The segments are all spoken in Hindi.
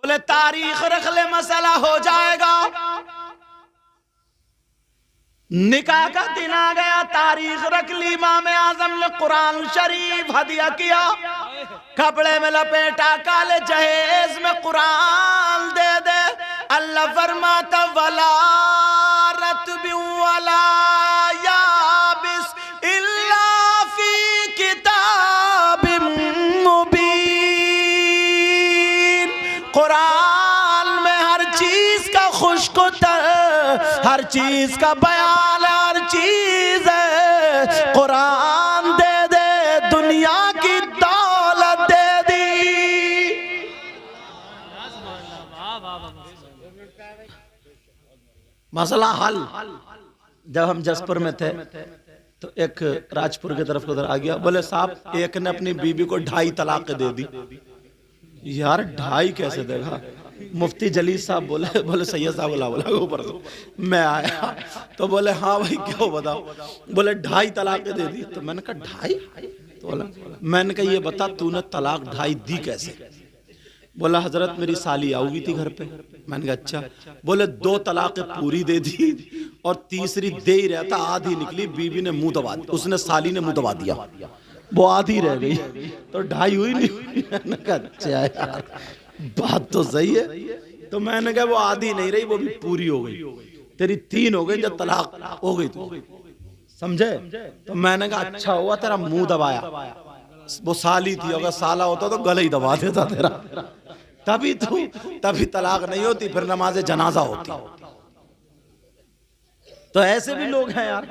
बोले तारीख रख ले मसला हो जाएगा। निकाह का दिन आ गया, तारीख रख ली, इमाम आजम ने कुरान शरीफ हदिया किया, कपड़े में लपेटा, काले जहेज में कुरान दे दे। अल्लाह फरमाता वला रत्बि वला याबिस इल्ला फी किताबिम मुबीन। कुरान में हर चीज का खुश्क हर चीज का बयान, हर चीज है। कुरान दे दे, दुनिया की दौलत दे दी। मसला हल। जब हम जसपुर में थे तो एक राजपुर की तरफ उधर आ गया, बोले साहब एक ने अपनी बीबी को 2.5 तलाक दे दी। यार 2.5 कैसे देगा? मुफ्ती जलील साहब बोले सैयद साहब बोला ऊपर से। मैं आया तो बोले हाँ भाई क्या बताओ? बोले 2.5 तलाक दे दी। तो मैंने कहा 2.5? तो बोला, मैंने कहा ये बता तूने तलाक 2.5 दी कैसे? बोला हजरत मेरी साली आऊगी थी घर पे। मैंने कहा अच्छा। बोले 2 तलाक पूरी दे दी और तीसरी दे ही रहता, आधी निकली, बीबी ने मुंह दबा दिया, उसने साली ने मुंह दबा दिया, वो आधी रह गई, तो 2.5 हुई नहीं। मैंने कहा अच्छा यार बात तो सही है। तो मैंने कहा वो आधी नहीं रही, वो भी पूरी हो गई, तेरी 3 हो गई जब तलाक हो गई तो, समझे? तो मैंने कहा अच्छा हुआ तेरा मुंह दबाया, वो साली थी, अगर साला होता तो गले ही दबा देता तेरा, तभी तलाक नहीं होती, फिर नमाज जनाजा होती। तो ऐसे भी लोग हैं यार,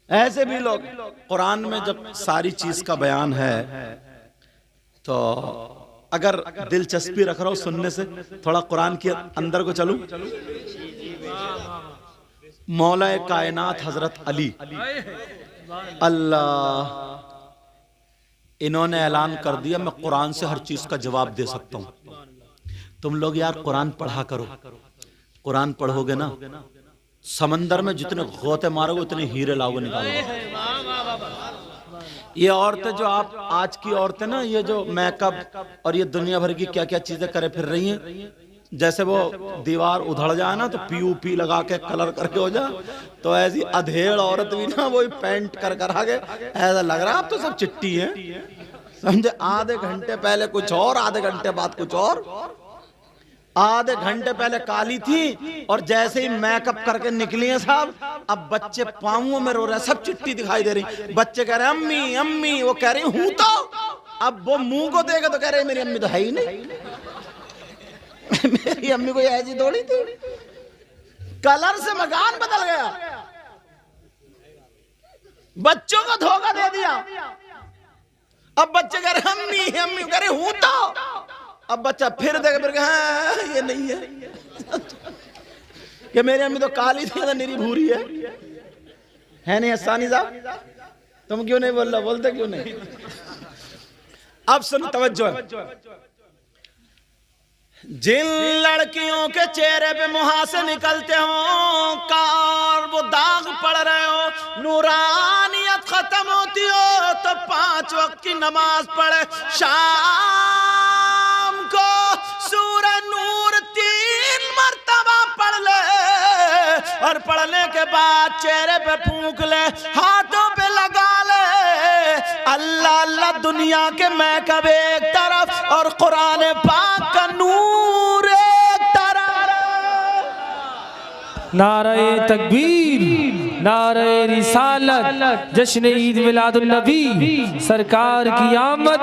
ऐसे भी लोग। कुरान में जब सारी चीज का बयान है तो अगर दिलचस्पी रख रहा हूं सुनने से, थोड़ा कुरान के अंदर को चलूं। मौला कायनात हजरत अली अल्लाह, इन्होंने ऐलान कर दिया मैं कुरान से हर चीज का जवाब दे सकता हूं। तुम लोग यार कुरान पढ़ा करो, कुरान पढ़ोगे ना समंदर में जितने गोते मारोगे उतने हीरे लाओगे, निकालोगे। ये औरतें जो आप आज की औरतें ना, ये जो मेकअप और ये दुनिया भर की क्या क्या चीजें करे फिर रही हैं, जैसे वो दीवार उधड़ जाए ना तो पीओपी लगा के कलर करके हो जाए, तो ऐसी अधेड़ औरत भी ना वही पेंट कर आगे, ऐसा लग रहा है आप तो सब चिट्टी हैं, समझे? आधे घंटे पहले कुछ और, आधे घंटे बाद कुछ और। आधे घंटे पहले काली थी और जैसे ही मेकअप करके निकली है साहब, अब बच्चे पांवों में रो रहे हैं, सब चिट्टी दिखाई दे रही। बच्चे कह रहे हैं अम्मी अम्मी, वो कह रही हूं तो, अब वो मुंह को देखे तो कह रहे मेरी अम्मी तो है ही नहीं। मेरी अम्मी कोई ऐसी थोड़ी थी, कलर से मकान बदल गया, बच्चों को धोखा दे दिया। अब बच्चे कह रहे अम्मी अम्मी, कह रहे हूं तो, अब बच्चा फिर देखे फिर हाँ ये नहीं है कि मेरी अम्मी तो काली थी तो निरी भूरी है नहीं? हसानी साहब तुम क्यों नहीं बोल रहे, बोलते क्यों नहीं? अब सुन तवज्जो, जिन लड़कियों के चेहरे पे मुहासे निकलते हो, कार वो दाग पड़ रहे हो, नूरानियत खत्म होती हो तो 5 वक्त की नमाज पढ़े, शाम को सूरह नूर 3 मर्तबा पढ़ ले और पढ़ने के बाद चेहरे पे फूंक ले, हाथों पे लगा ले। अल्लाह अल्लाह दुनिया के मेकअप एक तरफ और कुरान पाक का नूर एक तरफ। नारे तकबीर, नारे रिसालत, जश्न ईद मिलादुन नबी, सरकार की आमद,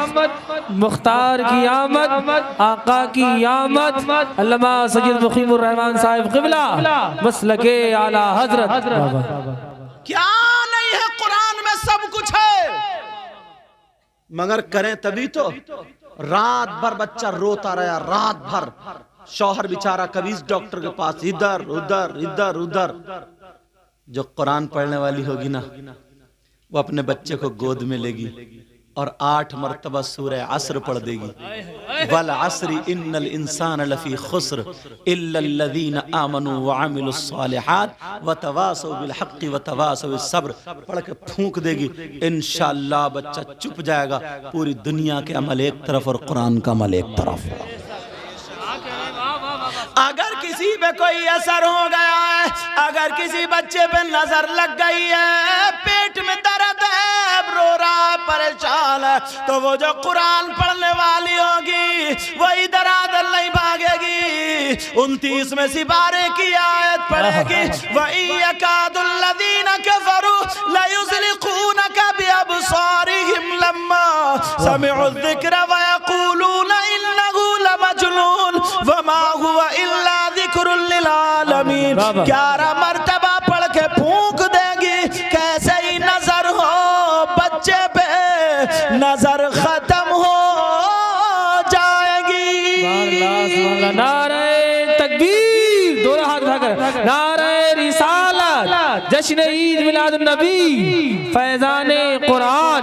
मुख्तार की आमद, आका की आमद, अल्लामा सैयद मुकीमुर रहमान साहिब क़िबला मसलके आला हजरत। क्या नहीं है कुरान में? सब कुछ है, मगर करें तभी तो। रात भर बच्चा रोता रहा, रात भर शौहर बेचारा कभी इस डॉक्टर के पास, इधर उधर इधर उधर। जो कुरान पढ़ने वाली होगी ना, वो अपने बच्चे को गोद में लेगी और 8 मरतबा सूरह अस्र पढ़ देगी, वल अस्रि इन्नल इंसान लफी खुस्र इल्लल्लज़ीना आमनू व अमिलुस सालिहात व तवासौ बिल हक़्क़ि व तवासौ बिस सब्र। पढ़ के फूंक देगी, इंशाअल्लाह बच्चा चुप जाएगा। पूरी दुनिया के अमल एक तरफ और कुरान का अमल एक तरफ। अगर किसी पे कोई असर हो गया है, अगर किसी बच्चे पे नजर लग गई है, पेट में दर्द है, रो रहा है, परेशान है, तो वो जो कुरान पढ़ने वाली होगी वो इधर आधर नहीं भागेगी, 29 में सिपारे की आयत पढ़ेगी, वही यकादुल्लज़ीना कफरू लयुज़लिक़ूनका बिअबसारिहिम लम्मा समिउ ज़िक्र व यक़ूलूना इन्नहु लमजनून वमा हुवा इल्ला ज़िक्रुल लिल आलमीन। 11 मर्तबा पढ़ के फूंक देगी, कैसे ही नजर हो बच्चे पे, नजर खत्म हो जाएगी। नारे तकबीर, दोनों हाथ उठाकर नारे रिसालत, जश्न ईद मिलादुन नबी, फैजाने कुरान।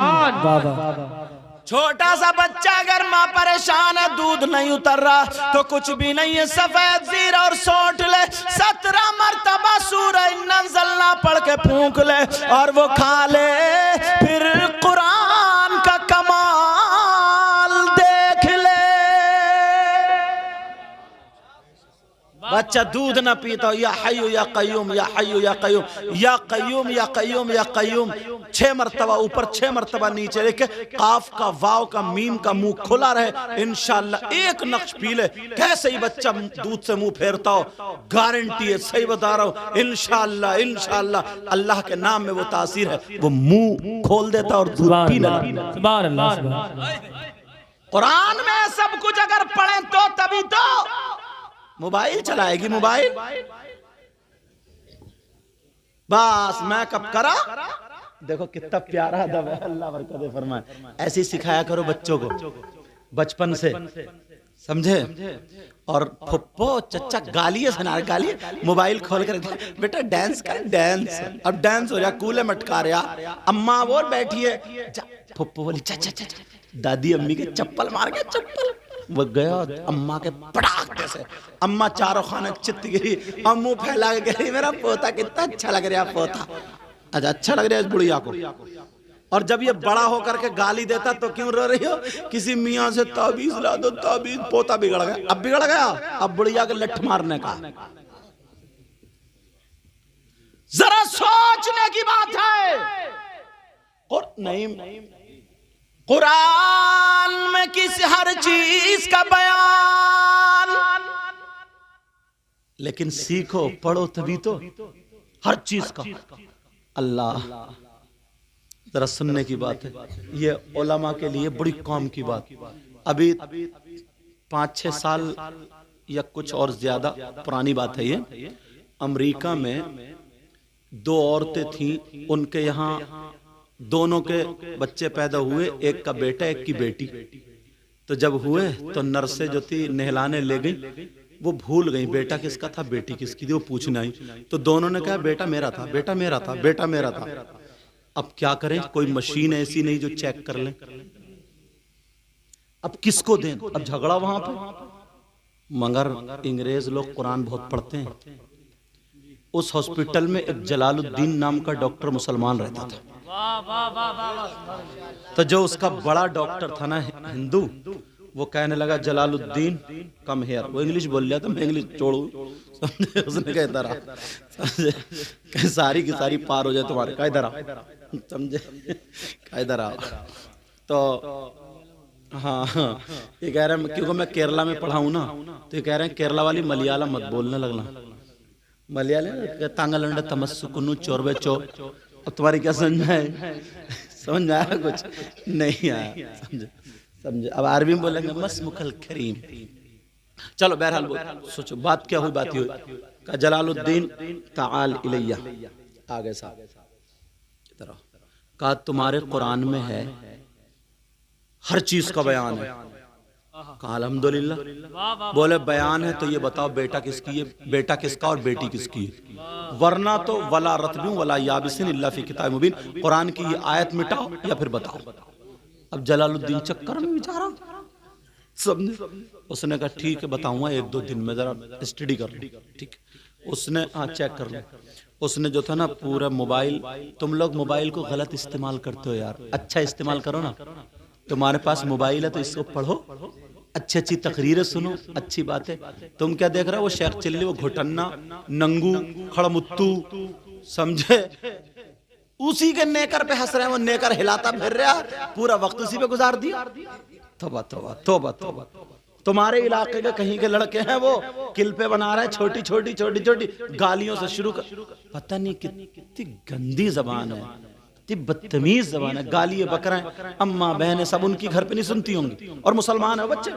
छोटा सा बच्चा अगर माँ परेशान है, दूध नहीं उतर रहा तो कुछ भी नहीं है, सफेद जीरा और सौंठ ले, 17 मर्तबा सूरह नज़लना पढ़ के फूंक ले और वो खा ले, फिर कुरान का कमाल देख ले। बच्चा दूध ना पीता हो, या हय्यु या कय्यूम, या हय्यु या कय्यूम, या कय्यूम या कय्यूम या कय्यूम, 6 मर्तबा ऊपर 6 मर्तबा नीचे लेके, काफ का वाव का मीम का मुंह खुला रहे, इंशाअल्लाह एक नक्श पी ले, कैसे ही बच्चा दूध से मुंह फेरता हो, गारंटी है, सही बता रहा हूं, इंशाअल्लाह इंशाअल्लाह अल्लाह के नाम में वो तासीर है, वो मुंह खोल देता और दूध पीने लगता। सुभान अल्लाह, सुभान अल्लाह। कुरान में सब कुछ अगर पढ़ें तो तभी तो मोबाइल चलाएगी, मोबाइल बस मैं कब करा। देखो कितना प्यारा अदब है, अल्लाह बरकत फरमाए। ऐसे सिखाया करो बच्चों को बचपन से, समझे। और फुप्पो चचा गालियां सुना, गाली मोबाइल खोल कर बेटा डांस कर, डांस अब डांस हो रहा, कूले मटका रहा, अम्मा वो बैठी है, फुप्पो बोली चाचा चाचा, दादी अम्मी के चप्पल मार के, चप्पल वो गया अम्मा के पटाखे से, अम्मा चारों खाने चित गिरी, अम्मू फैला के गिरी, मेरा पोता कितना अच्छा लग रहा है, पोता अच्छा अच्छा लग रहा है इस बुढ़िया को। और जब ये बड़ा होकर के गाली देता तो क्यों रो रही हो, किसी मियाँ से ताबीज ला दो, ताबीज, पोता बिगड़ गया, अब बिगड़ गया, अब बुढ़िया के लठ मारने का। जरा सोचने की बात है। और नहीं, कुरान में किस हर चीज का बयान, लेकिन सीखो पढ़ो तभी तो हर चीज का। अल्लाह, जरा सुनने की बात है, ये उलमा के लिए बड़ी काम की बात। अभी 5-6 साल या कुछ और ज्यादा पुरानी बात है ये, अमेरिका में 2 औरतें थीं, उनके यहाँ दोनों के बच्चे पैदा हुए, एक का बेटा एक की बेटी। तो जब हुए तो नर्सें जो थी नहलाने ले गई, वो भूल गई बेटा किसका था बेटी किसकी थी, वो पूछने आई। तो दोनों ने कहा बेटा मेरा था, बेटा मेरा था, बेटा मेरा था। अब क्या करें, कोई मशीन ऐसी नहीं जो चेक कर ले, अब किसको दें, अब झगड़ा वहां पे। मगर अंग्रेज लोग कुरान बहुत पढ़ते हैं। उस हॉस्पिटल में एक जलालुद्दीन नाम का डॉक्टर मुसलमान रहता था। तो जो उसका बड़ा डॉक्टर था ना हिंदू, वो कहने लगा जलालुद्दीन कम हेयर, वो इंग्लिश बोल लिया था, मैं इंग्लिश छोड़ू, समझे। उसने कहा इधर आ, समझे, सारी की सारी पार हो जाए तुम्हारे, कहा इधर आ, समझे, कहा इधर आ। तो हाँ ये कह रहे हैं, क्योंकि मैं केरला में पढ़ा हूँ ना, तो ये कह रहे हैं केरला वाली मलयालम मत बोलने लगना। मलयालम तांगलंड तमस्सुकुनु चोरबे चो, अब तुम्हारी क्या समझ आए, समझ में आया कुछ नहीं आया, समझे समझे। अब अरबी में बोलेंगे मसमुखल करीम। चलो बहरहाल सोचो बात क्या हुई, बात हुई का जलालुद्दीन ताल इलैया, आगे साहब इधर कहा तुम्हारे कुरान में है हर चीज का बयान है। कहा अल्हम्दुलिल्लाह। बोले बयान है तो ये बताओ बेटा किसकी है, बेटा किसका और बेटी किसकी है, वरना तो वला रतबी वला याबिसिन इल्ला फी किताब मुबीन, कुरान की ये आयत मिटाओ या फिर बताओ। अब जलालुद्दीन चक्कर में बेचारा समझे, उसने कहा ठीक है बताऊंगा 1-2 दिन में, जरा स्टडी कर लो। ठीक, उसने हाँ चेक कर लो। उसने जो था ना पूरा मोबाइल, तुम लोग मोबाइल को गलत इस्तेमाल करते हो यार, अच्छा इस्तेमाल करो ना। तुम्हारे पास मोबाइल है तो इसको पढ़ो, अच्छी अच्छी तकरीरें सुनो, अच्छी बातें। तुम क्या देख रहे हो? वो शेख चिल्ली, वो घुटन्ना, नंगू, खड़मुत्तू, समझे, उसी के नेकर पे हंस रहे हैं। वो नेकर हिलाता फिर रहा, पूरा वक्त उसी पे गुजार दिया। तौबा तौबा तौबा तौबा। तुम्हारे इलाके के कहीं के लड़के हैं, वो किल्पे बना रहे हैं, छोटी छोटी छोटी छोटी गालियों से शुरू कर। पता नहीं कितनी गंदी जबान है, कितनी बदतमीज जबान है। गालियां बकरें, अम्मा बहनें सब उनकी घर पे नहीं सुनती होंगी, और मुसलमान है बच्चे,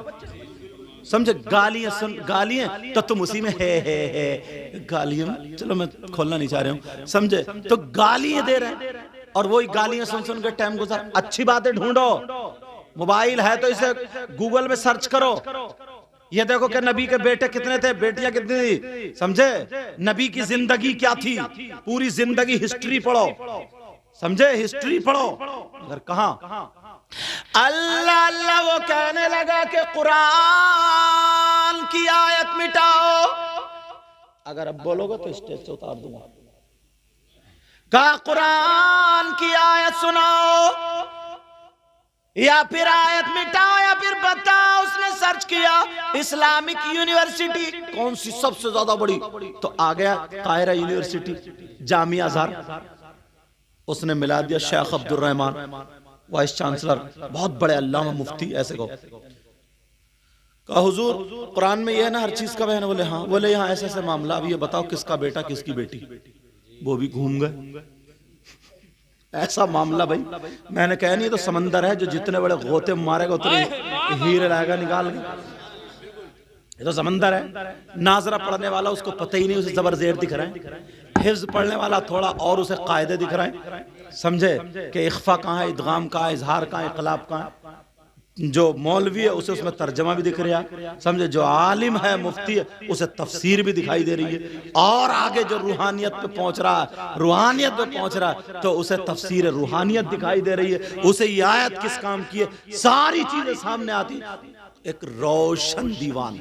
समझे। गालियां सुन, गालियां तो तुम उसी में है गालियां। चलो मैं खोलना नहीं चाह रहा हूं, समझे। तो गालियां दे रहे हैं, और वही गालियां सुन सुन के टाइम गुजार। अच्छी बातें ढूंढो, मोबाइल है तो इसे गूगल में सर्च करो। ये देखो कि नबी के बेटे कितने थे, बेटियां कितनी थी, समझे। नबी की जिंदगी क्या थी, पूरी जिंदगी हिस्ट्री पढ़ो, समझे, हिस्ट्री पढ़ो। अगर कहां अल्लाह अल्लाह वो कहने लगा कि कुरान की आयत मिटाओ। अगर अब बोलोगे तो स्टेज से उतार दूंगा। कहा कुरान की आयत सुनाओ, या फिर आयत मिटाओ, या फिर बताओ। उसने सर्च किया इस्लामिक यूनिवर्सिटी कौन सी सबसे ज्यादा बड़ी, तो आ गया कायरा यूनिवर्सिटी, जामिया अज़हर। उसने मिला दिया शेख अब्दुल रहमान, वाइस चांसलर, बहुत बड़े अल्लामा मुफ्ती, ऐसे को। कहा हुजूर कुरान में यह है ना हर चीज का बयान? बोले हाँ। बोले यहाँ ऐसे ऐसे मामला, अब ये बताओ किसका बेटा किसकी बेटी। वो भी घूम गए। ऐसा मामला भाई, मैंने कहा नहीं, तो समंदर है जो जितने बड़े गोते मारेगा उतने हीरे लाएगा निकाल के। ये तो समंदर है। नाजरा पढ़ने वाला उसको पता ही नहीं, उसे जबर जेर दिख रहा है। हिफ्ज पढ़ने वाला थोड़ा और उसे कायदे दिख रहे हैं, समझे, कि इख्फा कहाँ है, इदगाम कहाँ है, इजहार कहाँ है, इक़लाब कहाँ है। जो मौलवी है उसे उसमें तर्जमा भी दिख रहा है, समझे। जो आलिम है, मुफ्ती है, उसे तफसीर भी दिखाई दे रही है। और आगे जो रूहानियत पे पहुंच रहा है, रूहानियत पे पहुंच रहा है, तो उसे तफसीर रूहानियत दिखाई दे रही है। उसे ये आयत किस काम की है, सारी चीजें सामने आती। एक रोशन दीवान।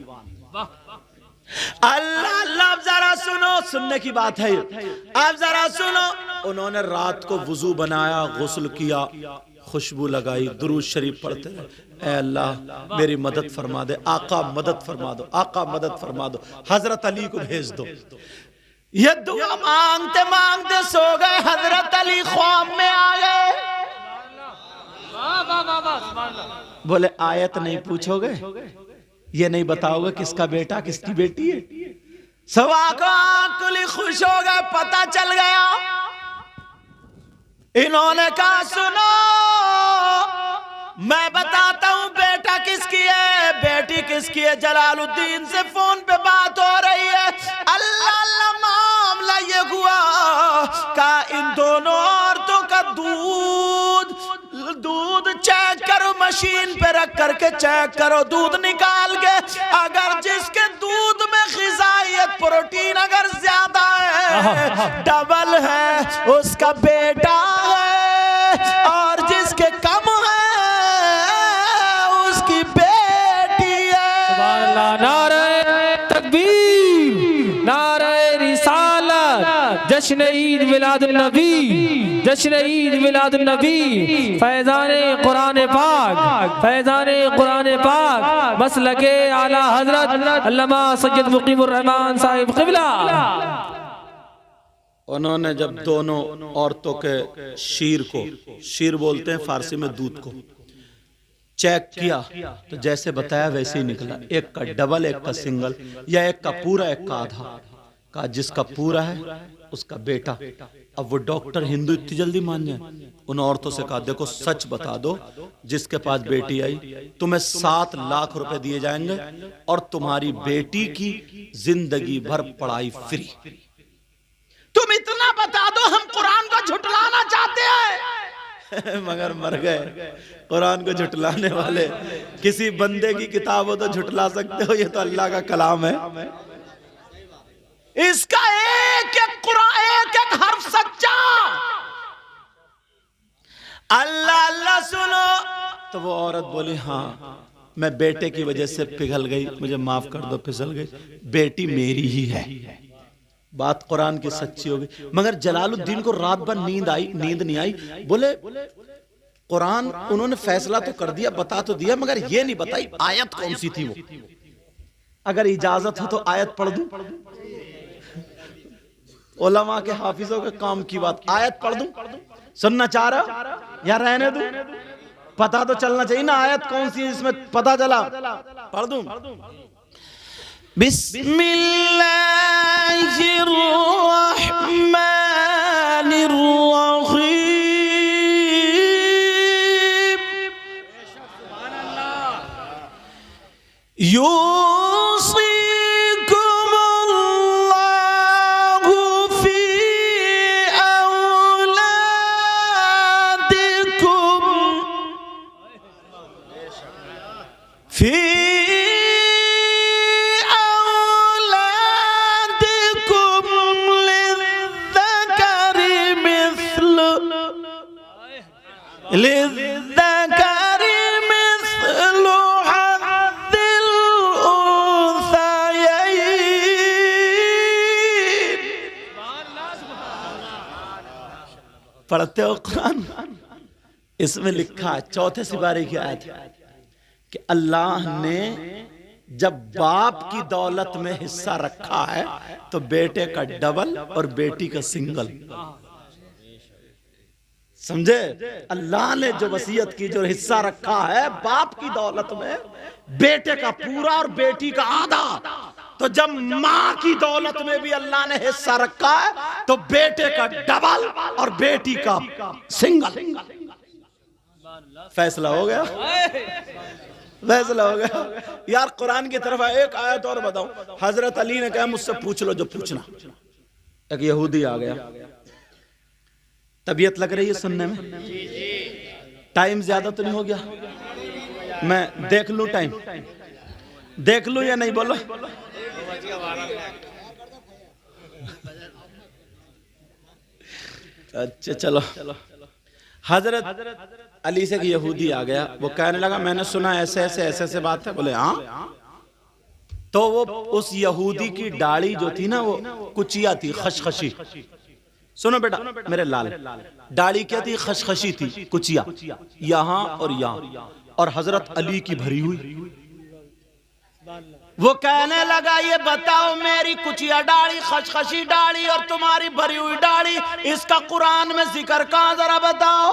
अल्लाह अल्लाह, जरा सुनो, सुनने की बात है। अब जरा सुनो, उन्होंने रात को वुजू बनाया, गुस्ल किया, खुशबू लगाई, दुरूद शरीफ पढ़ते रहे। ऐ अल्लाह मेरी मदद फरमा दे, आका मदद फरमा दो, आका मदद फरमा दो, हजरत अली को भेज दो। ये दुआ मांगते मांगते सो गए। हजरत अली ख्वाब में आ गए। बोले आयत नहीं पूछोगे, ये नहीं बताओगे किसका बेटा किसकी बेटी है। सवा को आंकुली खुश हो गए, पता चल गया। इन्होंने कहा सुनो, मैं बताता हूं बेटा किसकी है, बेटी किसकी है। जलालुद्दीन से फोन पे बात हो रही है। अल्लाह अल्लाह, मामला ये हुआ का इन दोनों औरतों का दूध चेक करो, मशीन पे रख करके चेक करो, दूध निकाल के। अगर जिसके दूध में ग़िज़ाइयत, प्रोटीन अगर ज्यादा है, डबल है, उसका बेटा है। और जिसके कम है, उसकी बेटी है। सुभान अल्लाह। नारे तकबीर, नारे रिसालत, जश्न ईद मिलादुन नबी, जश्न ईद मिलादुन नबी, फैज़ाने कुरान पाक, फैज़ाने कुरान पाक, मसलके आला हजरत अल्लामा सैयद मुकीमुर रहमान साहिब क़िबला। उन्होंने जब दोनों औरतों के शीर को, शीर बोलते हैं फारसी में दूध को, चेक किया तो जैसे बताया वैसे ही निकला। एक का डबल, एक का सिंगल, या एक का पूरा एक का आधा। का जिसका पूरा है उसका बेटा। अब वो डॉक्टर हिंदू इतनी जल्दी मान जाए? उन औरतों से कहा देखो सच बता दो, जिसके पास बेटी आई तुम्हें 7 लाख रुपए दिए जाएंगे और तुम्हारी बेटी की जिंदगी भर पढ़ाई फ्री। तुम इतना बता दो, हम कुरान को झुटलाना चाहते हैं। मगर मर गए। कुरान को झुटलाने वाले, किसी बंदे की किताब हो तो झुटला सकते हो, ये तो अल्लाह का कलाम है। इसका एक एक कुरान, एक एक हर्फ सच्चा। अल्लाह अल्लाह सुनो। तो वो औरत बोली हाँ, मैं बेटे की वजह से पिघल गई, मुझे माफ कर दो, फिसल गई। बेटी मेरी ही है। बात कुरान की सच्ची होगी। मगर जलालुद्दीन को रात भर नींद नहीं आई। बोले कुरान उन्होंने फैसला तो कर दिया, बता तो दिया, मगर ये नहीं बताई आयत कौन सी थी वो। अगर इजाजत हो तो आयत पढ़ दूं, उलमा के हाफिजों के काम की बात, आयत पढ़ दूं? सुनना चाह रहा या रहने दूं? पता तो चलना चाहिए ना आयत कौन सी है, इसमें पता चला, पढ़ दूं? बिस्मिल्लाहिर्रहमानिर्रहीम। यूसिकुमुल्लाहु फी औलादिकुम फी लिज़्ज़करी मिस्लु हज़्ज़िल उन्सयैन। पढ़ते हो कुरान? इसमें लिखा है, चौथे सिपारे की आयत है कि अल्लाह ने जब बाप की दौलत में हिस्सा रखा है तो बेटे का डबल और बेटी का सिंगल। समझे? अल्लाह ने जो वसीयत की, जो हिस्सा रखा है बाप की दौलत में, बेटे का पूरा और बेटी का आधा, तो जब माँ की दौलत में भी अल्लाह ने हिस्सा रखा है तो बेटे का डबल और बेटी का सिंगल। फैसला हो गया, फैसला हो गया। यार कुरान की तरफ एक आयत और बताऊं। हजरत अली ने कहा मुझसे पूछ लो जो पूछना। एक यहूदी आ गया, तबीयत लग रही है सुनने में, टाइम ज्यादा तो नहीं हो गया? मैं देख लूं टाइम, देख लूं या नहीं, बोलो। अच्छा चलो। हजरत अली से यहूदी आ गया, वो कहने लगा मैंने सुना ऐसे ऐसे ऐसे ऐसे बात है। बोले हाँ। तो वो उस यहूदी की दाढ़ी जो थी ना वो कुचिया थी, खशखशी। सुनो बेटा मेरे लाल, दाढ़ी क्या थी? खशखशी थी, कुचिया, यहां और यहां, और हजरत अली की भरी हुई। वो कहने लगा ये बताओ मेरी कुचिया दाढ़ी, खशखशी दाढ़ी और तुम्हारी भरी हुई दाढ़ी, इसका कुरान में जिक्र कहां, जरा बताओ।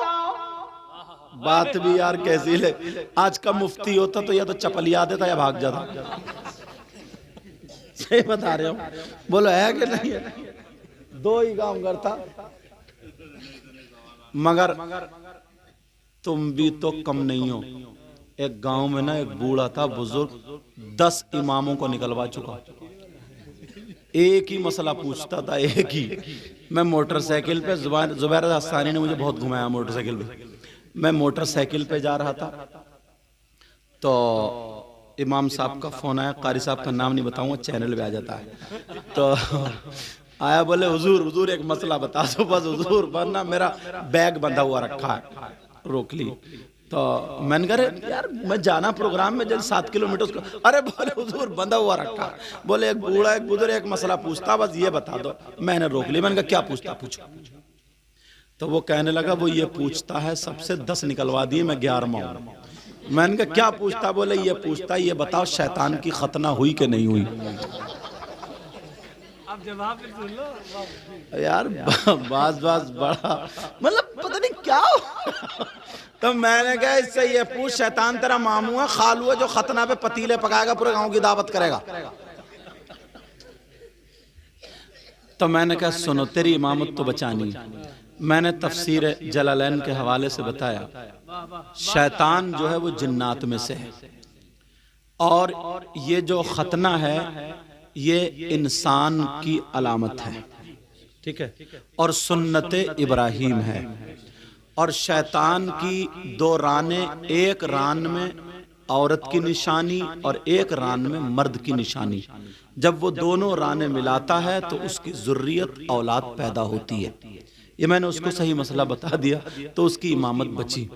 बात भी यार कैसी ले, आज का मुफ्ती होता तो या तो चपलिया देता या भाग जाता। सही बता रहे हो, बोलो है कि नहीं है? दो ही गांव घर था, मगर तुम भी तो कम नहीं हो। एक गांव में ना एक बूढ़ा था बुजुर्ग, 10 इमामों को निकलवा चुका, एक ही मसला पूछता था, एक ही। मैं मोटरसाइकिल पे, जुबैर हस्सानी ने मुझे बहुत घुमाया मोटरसाइकिल पे। मैं मोटरसाइकिल पे जा रहा था तो इमाम साहब का फोन आया, कारी साहब का नाम नहीं बताऊंगा, चैनल पे आ जाता है। तो आया, बोले हुजूर हुजूर एक मसला बता दो बस हुजूर, वरना मेरा बैग बंधा हुआ रखा है। रोक ली। तो मैंने कहा यार मैं जाना प्रोग्राम में जल्द 7 किलोमीटर उसको। अरे बोले हुजूर बंधा हुआ रखा। बोले एक बूढ़ा एक बुजुर्ग एक मसला पूछता, बस ये बता दो। मैंने रोक ली। मैंने कहा क्या पूछता, पूछो। तो वो कहने लगा वो ये पूछता है, सबसे 10 निकलवा दिए, मैं 11वां हूं। मैंने कहा क्या पूछता? बोले ये पूछता ये बताओ शैतान की खतना हुई कि नहीं हुई। अब जवाब सुन लो यार, बास बड़ा मतलब पता नहीं क्या हो। तो मैंने कहा इससे ये पूछ, शैतान तेरा मामू है खालू है जो खतना पे पतीले पकाएगा, पूरे गांव की दावत करेगा। तो मैंने कहा सुनो तेरी इमामत तो बचानी। मैंने तफसीर जलालैन के हवाले से बताया शैतान जो है वो जिन्नात में से है, और ये जो खतना है ये इंसान की अलामत है, ठीक है, और सुन्नत इब्राहीम है। और शैतान की 2 राने, एक रान में औरत की निशानी और एक रान में मर्द की निशानी। जब वो दोनों राने मिलाता है तो उसकी ज़ुर्रियत औलाद पैदा होती है। ये मैंने उसको सही मसला बता दिया तो उसकी इमामत बची।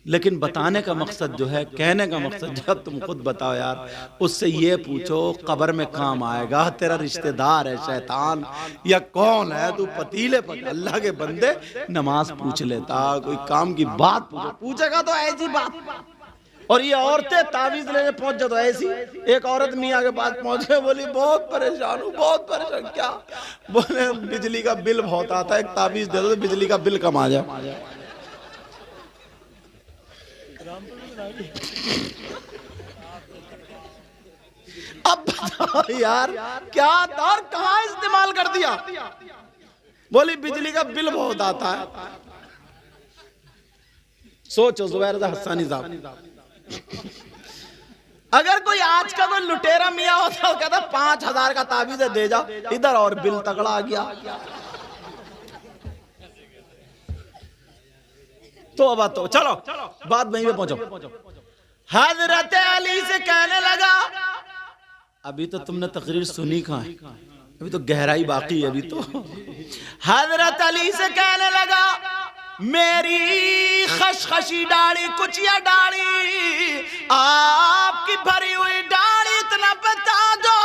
लेकिन बताने का मकसद जो है, कहने का मकसद जो है, तुम खुद बताओ यार, उससे ये पूछो कब्र में काम आएगा, तेरा रिश्तेदार है शैतान या कौन है, तू पतीले पर अल्लाह के बंदे नमाज पूछ लेता, कोई काम की बात पूछेगा तो ऐसी बात। और ये औरतें तावीज लेने पहुंच जाओ तो ऐसी। एक औरत मियाँ के पास पहुंच गई, बोली बहुत परेशान हूँ, बहुत परेशान। क्या? बोले बिजली का बिल बहुत आता है, एक तावीज दे दो तो बिजली का बिल कम आ जाए। अब बताओ यार, क्या दौर कहाँ इस्तेमाल कर दिया। बोली बिजली का बिल बहुत आता है। सोचो जुबैर हस्सानी साहब, अगर कोई आज का कोई लुटेरा मियाँ होता तो कहता 5,000 का ताबीज दे जा, इधर और बिल तगड़ा आ गया। तो अब तो चलो बात वहीं पे पहुंचो। हजरत अली से कहने लगा, अभी तो तुमने तकरीर सुनी कहाँ है, अभी तो गहराई बाकी है। अभी तो हजरत अली से कहने लगा, मेरी खशखशी दाढ़ी, कुचिया दाढ़ी, आपकी भरी हुई दाढ़ी, इतना बता दो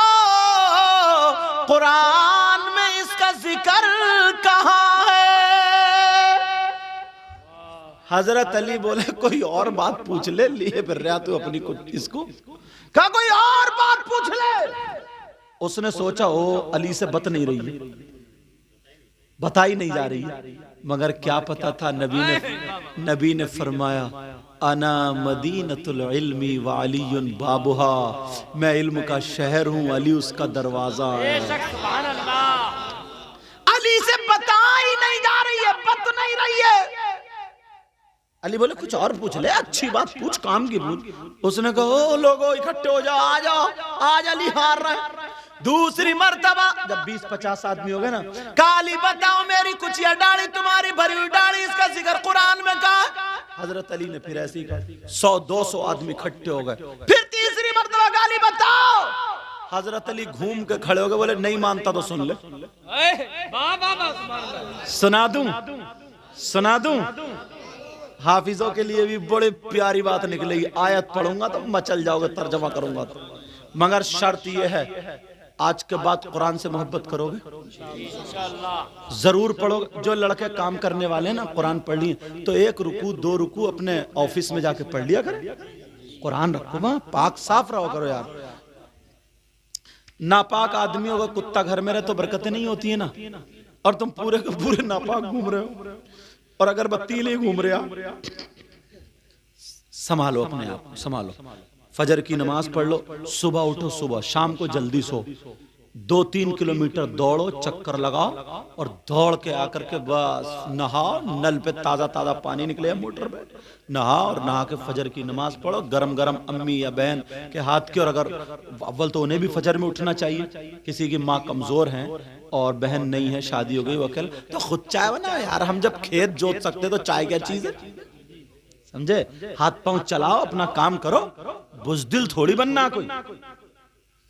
कुरान में इसका जिक्र कहाँ है। हजरत अली बोले कोई और बात पूछ ले, लिए फिर रहा तू अपनी कुछ इसको, कहा कोई और बात पूछ ले। उसने सोचा ओ अली से बत नहीं रही, बताई नहीं जा रही, मगर क्या पता था नबी ने फरमाया, अना मदीनतुल इल्मी व अलीयुन बाबुहा, मैं इल्म का शहर हूँ, अली उसका दरवाजा है। अली से बताई नहीं जा रही है, बत नहीं रही है। अली बोले कुछ और पूछ ले, अच्छी बात पूछ, काम की पूछ। उसने कहा ओ लोगों इकट्ठे हो जाओ, आ जाओ, आज अली हार रहा है। दूसरी मर्तबा जब 20-50 आदमी हो गए ना, काली बताओ मेरी कुचिया दाढ़ी, तुम्हारी भरी हुई दाढ़ी, इसका जिक्र कुरान में कहा। हजरत अली ने फिर ऐसे ही कहा। 100-200 आदमी इकट्ठे हो गए। फिर तीसरी मर्तबा काली बताओ। हजरत अली घूम के खड़े हो गए, बोले नहीं मानता तो सुन ले, सुना दूं। हाफिजों के लिए भी बड़ी प्यारी बात निकलेगी, आयत पढ़ूंगा तो मचल जाओगे, तर्जमा करूंगा तो, मगर शर्त यह है आज के बाद कुरान से मोहब्बत करोगे, जरूर पढ़ोगे। जो लड़के काम करने वाले ना कुरान पढ़ लिए तो 1 रुकू 2 रुकू अपने ऑफिस में जाके पढ़ लिया करें, कुरान रखो वहां, पाक साफ रहो करो यार। नापाक आदमियों का कुत्ता घर में रहे तो बरकतें नहीं होती है ना, और तुम पूरे के पूरे नापाक घूम रहे हो और अगर बत्ती नहीं घूम रहे। संभालो अपने आप को, संभालो। फजर की नमाज पढ़ लो, सुबह उठो, सुबह शाम को जल्दी सो, 2-3 किलोमीटर दौड़ो, चक्कर लगाओ और दौड़ के आकर के बस नहाओ, नल पे ताज़ा ताज़ा पानी निकले मोटर पे, नहाओ और नहा के फजर की नमाज पढ़ो, गरम गरम अम्मी या बहन के हाथ की। और अगर अव्वल तो उन्हें भी फजर में उठना चाहिए, किसी की माँ कमज़ोर हैं और बहन नहीं है, शादी हो गई वकील, तो खुद चाय बनाओ यार। हम जब खेत जोत सकते तो चाय क्या चीज़ है, समझे। हाथ पांव चलाओ, अपना काम करो, बुज़दिल थोड़ी बनना कोई,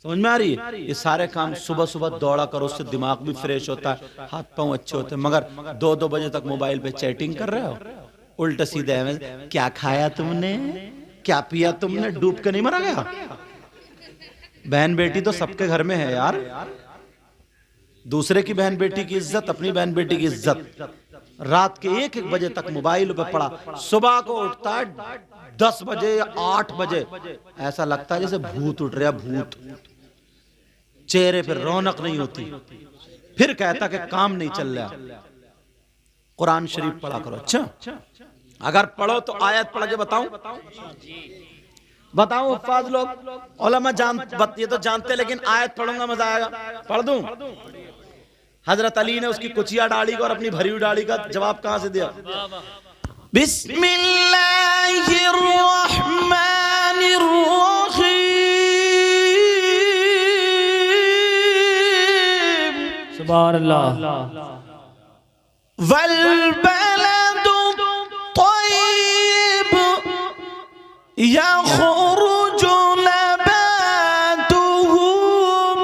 समझ में आ रही है। ये सारे काम सुबह सुबह दौड़ा करो, उससे दिमाग भी फ्रेश होता है, हाथ पांव अच्छे होते हैं। मगर 2-2 बजे तक मोबाइल पे चैटिंग कर रहे हो, उल्टे सीधे में क्या खाया तुमने, क्या पिया तुमने, डूब के नहीं मरा गया। बहन बेटी तो सबके घर में है यार, दूसरे की बहन बेटी की इज्जत, अपनी बहन बेटी की इज्जत। रात के 1-1 बजे तक मोबाइल पे पड़ा, सुबह को उठता है 10 बजे या 8 बजे, ऐसा लगता है जैसे भूत उठ रहा, भूत, चेहरे पे रौनक नहीं होती। फिर कहता कि काम नहीं चल रहा। कुरान शरीफ पढ़ा करो। अच्छा अगर पढ़ो तो आयत पढ़ के बताऊं, हुफ्फाज लोग उलमा ये तो जानते, लेकिन आयत पढ़ूंगा मजा आएगा, पढ़ दूं। हजरत अली ने उसकी कुचिया दाढ़ी को और अपनी भरी हुई दाढ़ी का जवाब कहां से दिया। बिस्मिल्लाहिर्रहमानिर्रहीम, सुभान अल्लाह। वल बलदु तय्यिब यखरुजु नबातुहु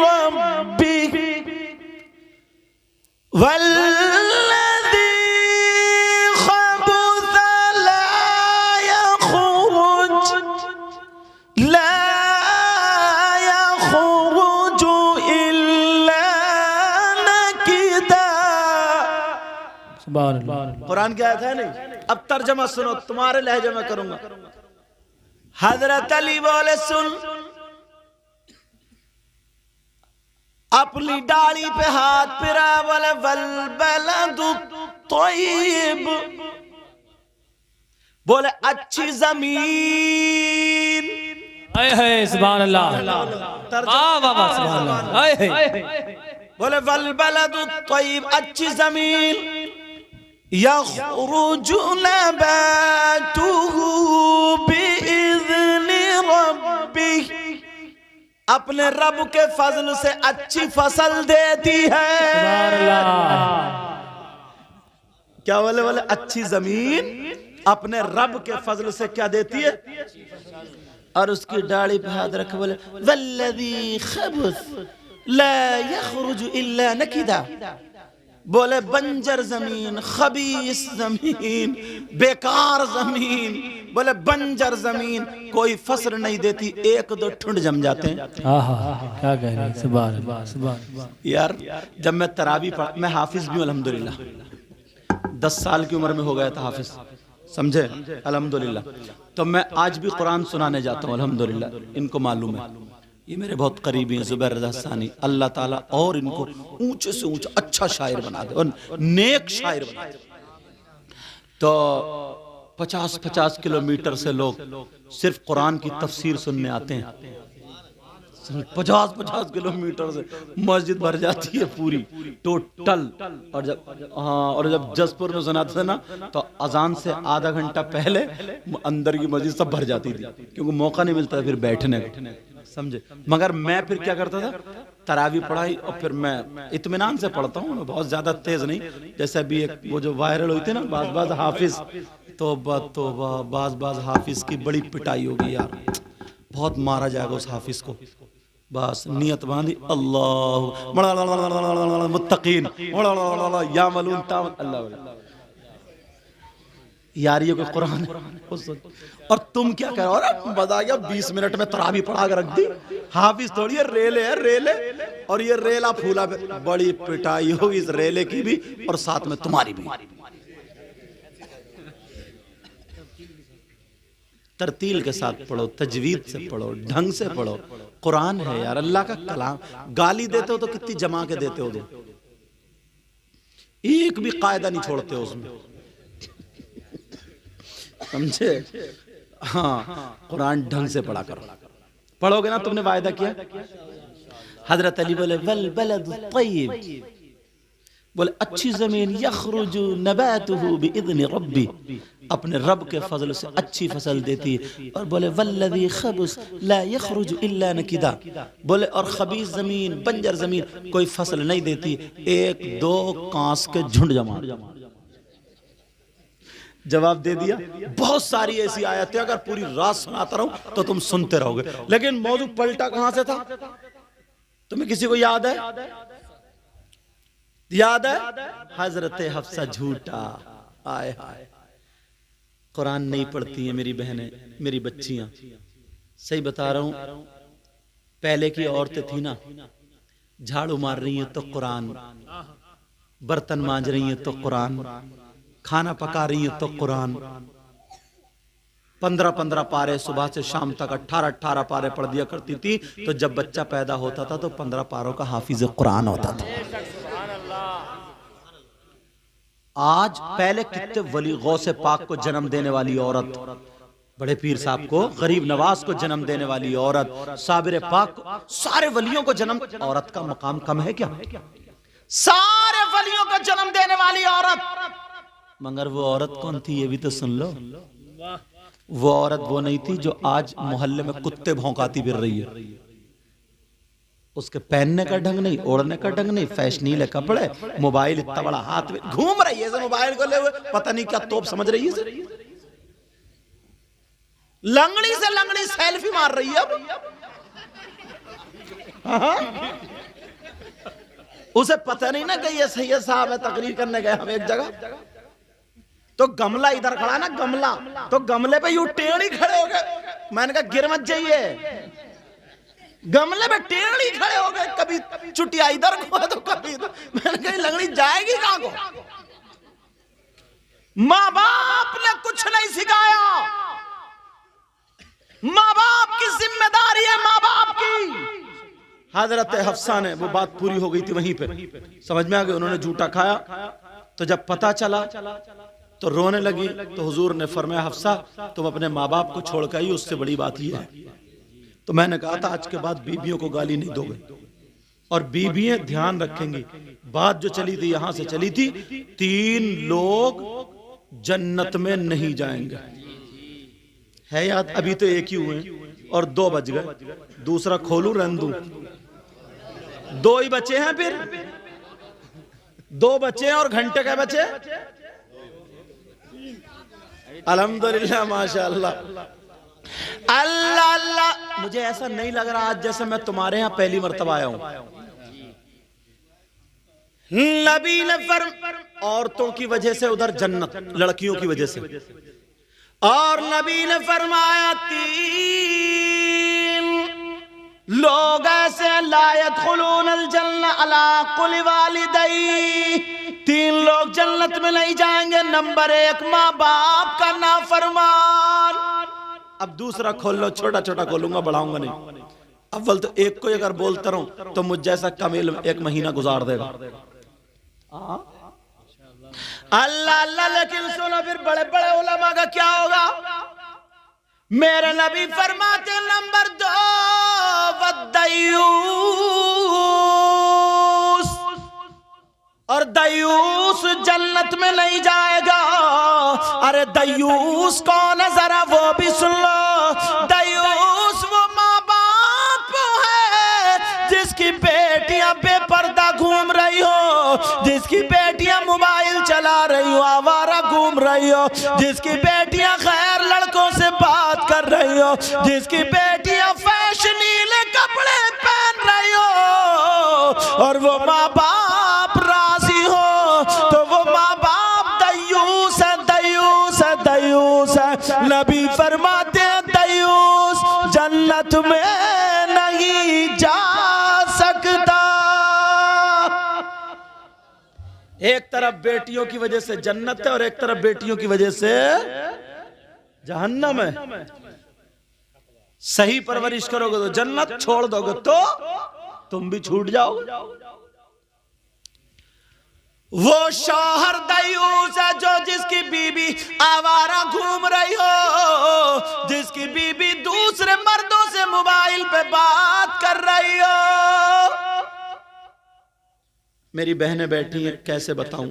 रब्बिह वल सुभान अल्लाह। कुरान की आयत है नहीं। अब तर्जमा सुनो, तुम्हारे लहजे में करूंगा। हजरत अली बोले सुन, अपनी डाली पे हाथ फिरा, बोले वल बलदु तय्यिब, बोले अच्छी जमीन। है सुभान अल्लाह, वाह वाह वाह सुभान अल्लाह। बोले वल बलदु तय्यिब, अच्छी जमीन, यखरुजु नबातुहु बिइज़्नि रब्बिह, अपने रब के फजल से अच्छी फसल देती है। सुभान अल्लाह। क्या बोले? बोले अच्छी जमीन अपने रब के फजल से क्या देती है? और उसकी डाली पे हाथ रख, बोले वल्लज़ी खबुस ला यखरुजु इल्ला नकिदा, बोले बंजर जमीन, खबीस जमीन, बेकार जमीन, बोले बंजर जमीन कोई फसल नहीं देती, एक दो ठुंड जम जाते हैं। क्या कह रहे हैं, सुभान अल्लाह सुभान अल्लाह। यार जब मैं तरावी पढ़, मैं हाफिज भी हूं अल्हम्दुलिल्लाह, 10 साल की उम्र में हो गया था हाफिज, समझे अल्हम्दुलिल्लाह। तो मैं आज भी कुरान सुनाने जाता हूं अल्हम्दुलिल्लाह, इनको मालूम है, ये मेरे बहुत करीबी हैं जुबैर रज़ा सानी, अल्लाह ताला और इनको ऊंचे से ऊंचा अच्छा शायर बना दे और नेक शायर बना दे। तो 50-50 किलोमीटर से लोग सिर्फ कुरान की तफसीर सुनने आते हैं, 50-50 किलोमीटर से मस्जिद भर जाती है पूरी टोटल। और जब जसपुर में सुनाते थे ना, तो अजान से आधा घंटा पहले अंदर की मस्जिद सब भर जाती थी, क्योंकि मौका नहीं मिलता फिर बैठने का, समझे। मगर मैं फिर क्या करता था, तरावी पढ़ाई और फिर मैं इत्मीनान से पढ़ता हूँ, बहुत ज्यादा तेज नहीं, जैसे अभी एक वो जो वायरल हुई थी ना, बाज हाफिज, तो बाज हाफिज की बड़ी पिटाई होगी यार, बहुत मारा जाएगा उस हाफिज को। बस नियत बांधी, अल्लाह मुत्तकीन या मलून अल्लाह, यार ये कोई कुरान है? और तुम क्या कह रहे हो? बता गया 20 मिनट में तरावी पढ़ा कर रख दी, हाफिज थोड़ी है, रेले है रेले, और ये रेला फूला पे बड़ी पिटाई होगी इस रेले की भी और साथ में तुम्हारी भी। तरतील के साथ पढ़ो, तजवीद से पढ़ो, ढंग से पढ़ो, कुरान है यार, अल्लाह का कलाम। गाली देते हो तो कितनी जमा के देते हो, एक भी कायदा नहीं छोड़ते हो उसमें, समझे। हाँ, कुरान ढंग से पढ़ा करो, पढ़ोगे ना, तुमने वायदा किया। हजरत अली बोले वल बलदु तय्यिब, बोले अच्छी जमीन, यखरुजु नबातुहु बिइज़्नि रब्बी, अपने रब के फजल से अच्छी फसल देती है। और बोले वल्लज़ी खबुस ला यखरुजु इल्ला नकिदा, बोले और खबीस जमीन, बंजर जमीन कोई फसल नहीं देती, एक दो कांस के झुंड जमा। जवाब दे दिया। बहुत सारी ऐसी आयतें अगर पूरी रात सुनाता रहूं तो तुम सुनते रहोगे, लेकिन मौजू पलटा कहां से था? तुम्हें किसी को याद है? याद है? हजरत हफ्सा झूठा, आए हाय, कुरान नहीं पढ़ती हैं मेरी बहनें, मेरी बच्चियां, सही बता रहा हूं। पहले की औरतें थी ना, झाड़ू मार रही हैं तो कुरान, बर्तन मांज रही हैं तो कुरान, खाना पका रही है तो कुरान, 15-15 पारे सुबह से शाम तक 18-18 पारे पढ़ दिया करती थी। तो जब बच्चा पैदा होता था तो 15 पारों का हाफिज कुरान होता था। आज पहले कितने वली, गौसे पाक को जन्म देने वाली औरत, बड़े पीर साहब को, गरीब नवाज को जन्म देने वाली औरत, साबिर पाक को, सारे वलियों को जन्म, औरत का मकाम कम है क्या? सारे वलियों को जन्म देने वाली औरत, मगर वो औरत कौन थी ये भी तो सुन लो। वो औरत वो नहीं थी जो आज मोहल्ले में कुत्ते भौंकाती फिर रही है। उसके पहनने का ढंग नहीं, ओढ़ने का ढंग नहीं, फैशनीले कपड़े, मोबाइल इतना बड़ा हाथ में घूम रही है, मोबाइल को ले हुए पता नहीं क्या तोप समझ रही है, लंगड़ी से लंगड़ी सेल्फी मार रही है। उसे पता नहीं ना कि ये सैयद साहब है, तकरीर करने गए हम एक जगह, तो गमला इधर खड़ा ना, गमला, तो गमले पे यूं टेढ़ी खड़े हो गए। मैंने कहा गिर मत जाइए, गमले पे टेढ़ी खड़े हो गए, कभी चुटिया इधर को तो कभी इधर। मैंने कहा लंगड़ी जाएगी कहां को? माँ बाप ने कुछ नहीं सिखाया। माँ बाप की जिम्मेदारी है, माँ बाप की। हजरत हफ्सा ने, वो बात पूरी हो गई थी वहीं पे, समझ में आ गया, उन्होंने जूठा खाया। तो जब पता चला तो रोने लगी। तो हुजूर ने फरमाया, हफ्सा तुम अपने माँ बाप को छोड़ कर आई, उससे बड़ी बात यह है। तो मैंने कहा था आज के बाद बीबियों को गाली नहीं दोगे, और बीबियां ध्यान रखेंगी। बात जो चली थी यहां से चली थी, 3 लोग जन्नत में नहीं जाएंगे, है याद? अभी तो एक ही हुए और 2 बज गए, दूसरा खोलू रन दूं? 2 ही बचे हैं, फिर 2 बचे हैं और घंटे के बचे। अल्हम्दुलिल्लाह, माशाअल्लाह, अल्लाह अल्लाह। मुझे ऐसा नहीं लग रहा आज जैसे मैं तुम्हारे यहां पहली मर्तबा आया हूं। नबी ने औरतों की वजह से उधर जन्नत, लड़कियों की वजह से, और नबी ने फरमाया 3 लोग ऐसे लायत खुलूनल जन्नत अला कुल वालिदै, 3 लोग जन्नत में नहीं जाएंगे। नंबर 1 माँ बाप का नाफरमान। अब दूसरा खोल लो, छोटा छोटा खोलूंगा, बढ़ाऊंगा नहीं। अव्वल तो एक को अगर बोलता रहूं तो मुझ जैसा कमील 1 महीना गुजार देगा। अल्लाह अल्लाह। लेकिन सुनो, फिर बड़े बड़े उलमा का क्या होगा? मेरे नबी फरमाते नंबर 2 वद्दयूस, और दयूस जन्नत में नहीं जाएगा। अरे दयूस कौन है जरा वो भी सुन लो। दयूस वो माँ बाप है जिसकी बेटियां बेपर्दा घूम रही हो, जिसकी बेटियां मोबाइल चला रही हो, आवारा घूम रही हो, जिसकी बेटियां गैर लड़कों से बात कर रही हो, जिसकी बेटियां फैशनीले कपड़े पहन रही हो, और वो माँ बाप राजी हो, तो वो माँ बाप दयूस है, दयूस है, दयूस है। नबी फरमाते हैं दयूस जन्नत में नहीं जा सकता। एक तरफ बेटियों की वजह से जन्नत है और एक तरफ बेटियों की वजह से जहन्नम है। सही परवरिश करोगे तो जन्नत, छोड़ दोगे तो तुम भी छूट जाओगे। वो शौहर दयूस है जो जिसकी बीबी आवारा घूम रही हो, जिसकी बीबी दूसरे मर्दों से मोबाइल पे बात कर रही हो। मेरी बहनें बैठी हैं, कैसे बताऊं,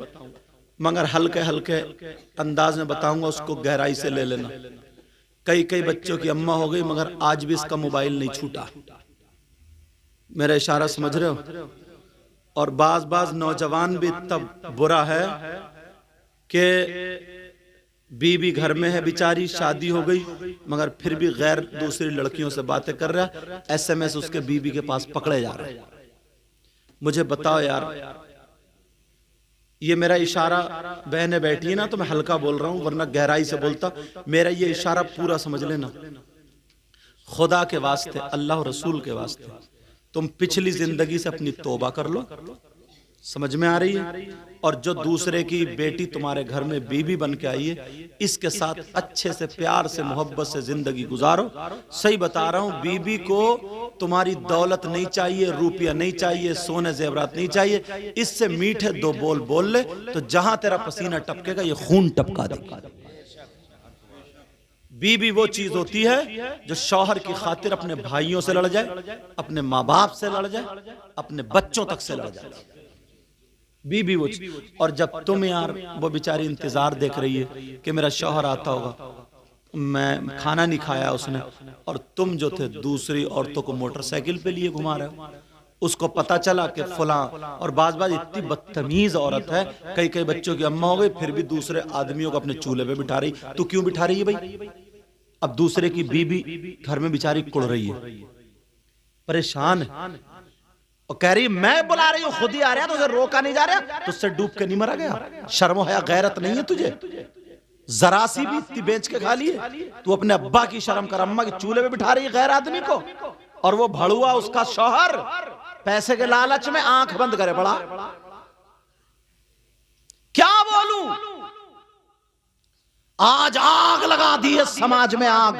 मगर हल्के हल्के अंदाज में बताऊंगा, उसको गहराई से ले लेना। कई बच्चों की अम्मा हो गई मगर आज भी इसका मोबाइल नहीं छूटा। मेरा इशारा समझ रहे हो? और बाज नौजवान भी तब बुरा है कि बीबी घर में है बेचारी, शादी हो गई मगर फिर भी गैर दूसरी लड़कियों से बातें कर रहा है, SMS उसके बीबी के पास पकड़े जा रहे हैं। मुझे बताओ यार, ये मेरा इशारा, बहनें बैठी है ना तो मैं हल्का बोल रहा हूं वरना गहराई से बोलता। मेरा ये इशारा पूरा समझ लेना, खुदा के वास्ते, अल्लाह रसूल के वास्ते, तुम पिछली जिंदगी से अपनी तौबा कर लो। समझ में आ रही है? और जो दूसरे की बेटी तुम्हारे घर में बीबी बन के आई है, इसके साथ अच्छे से प्यार से मोहब्बत से जिंदगी गुजारो। सही बता रहा हूं, बीबी को तुम्हारी दौलत नहीं चाहिए, रुपया नहीं चाहिए, सोने जेवरात नहीं चाहिए, इससे मीठे 2 बोल बोल ले तो जहां तेरा पसीना टपकेगा ये खून टपका देगा। बीबी वो चीज होती है जो शौहर की खातिर अपने भाइयों से लड़ जाए, अपने माँ बाप से लड़ जाए, अपने बच्चों तक से लड़ जाए। बीबी वो चीज। और जब तुम यार, वो बेचारी इंतजार देख रही है कि मेरा शौहर आता होगा, मैं खाना नहीं खाया उसने, और तुम जो थे दूसरी औरतों को मोटरसाइकिल पे लिए घुमा रहे हो। उसको पता चला कि फलां, और बाज इतनी बदतमीज औरत है, कई बच्चों की अम्मा हो गई फिर भी दूसरे आदमियों को अपने चूल्हे पे बिठा रही। तू क्यों बिठा रही है भाई? अब दूसरे की बीबी घर में बेचारी कुड़ रही है, परेशान है, और कह रही मैं बुला रही हूं, खुद ही आ रहा है, तो उसे रोका नहीं जा रहा, तो उससे डूब के नहीं मरा गया? शर्म हया गैरत नहीं है तुझे? जरा सी भी इतनी बेच के खा ली है? तू अपने अब्बा की शर्म कर, अम्मा के चूल्हे पे बिठा रही है गैर आदमी को, और वो भड़ुआ उसका शौहर पैसे के लालच में आंख बंद करे पड़ा। क्या बोलूं? आज आग लगा दी है समाज में, आग।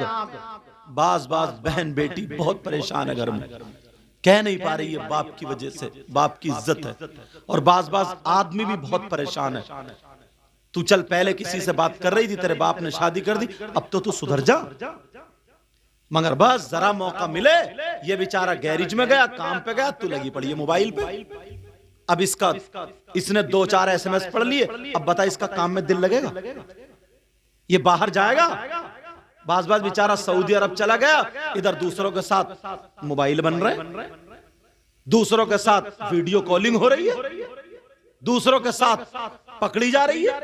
बाज बहन बेटी बहुत परेशान है घर में, कह नहीं पा रही है बाप की वजह से, बाप की इज्जत है। और बाज आदमी भी बहुत परेशान है। तू चल पहले किसी से बात कर रही थी, तेरे बाप ने शादी कर दी, अब तो तू सुधर जा, मगर बस जरा मौका मिले। ये बेचारा गैरेज में गया, काम पे गया, तू लगी पड़ी है मोबाइल पे। अब इसने 2-4 SMS पढ़ लिए, अब बता इसका काम में दिल लगेगा? ये बाहर जाएगा? बाज बेचारा सऊदी अरब चला गया, इधर दूसरों के साथ मोबाइल बन रहे, दूसरों के साथ वीडियो कॉलिंग हो रही है, दूसरों के साथ पकड़ी जा रही है।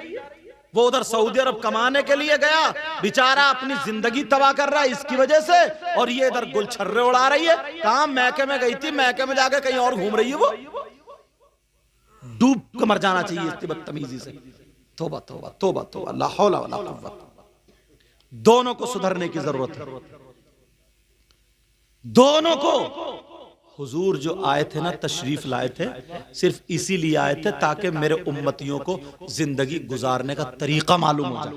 वो उधर सऊदी अरब कमाने के लिए गया, बेचारा अपनी जिंदगी तबाह कर रहा है इसकी वजह से, और ये इधर गुलछर्रे उड़ा रही है। काम मैके में गई थी, मैके में जाकर कहीं और घूम रही है। वो डूब कर मर जाना चाहिए इसकी बदतमीजी से। तौबा तौबा तौबा तौबा, ला हौला वला कुव्वत। दोनों को सुधरने की जरूरत है, दोनों को। हुजूर जो आए थे ना, तशरीफ लाए थे, सिर्फ इसीलिए आए थे ताकि मेरे उम्मतियों को जिंदगी गुजारने का तरीका मालूम हो जाए।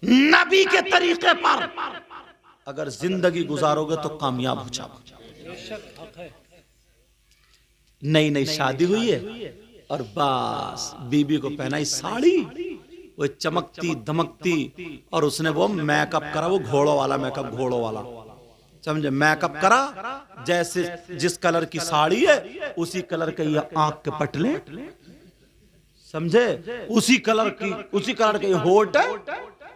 नबी के तरीके पर अगर जिंदगी गुजारोगे तो कामयाब हो जाओगे। नई नई शादी हुई है और बस बीबी को पहनाई साड़ी, वो चमकती धमकती, और उसने वो मेकअप करा, वो घोड़ों वाला मेकअप, घोड़ों वाला, समझे, मेकअप करा। जैसे जिस कलर की साड़ी है उसी कलर के ये आंख के पटले, समझे, उसी कलर के होठ है,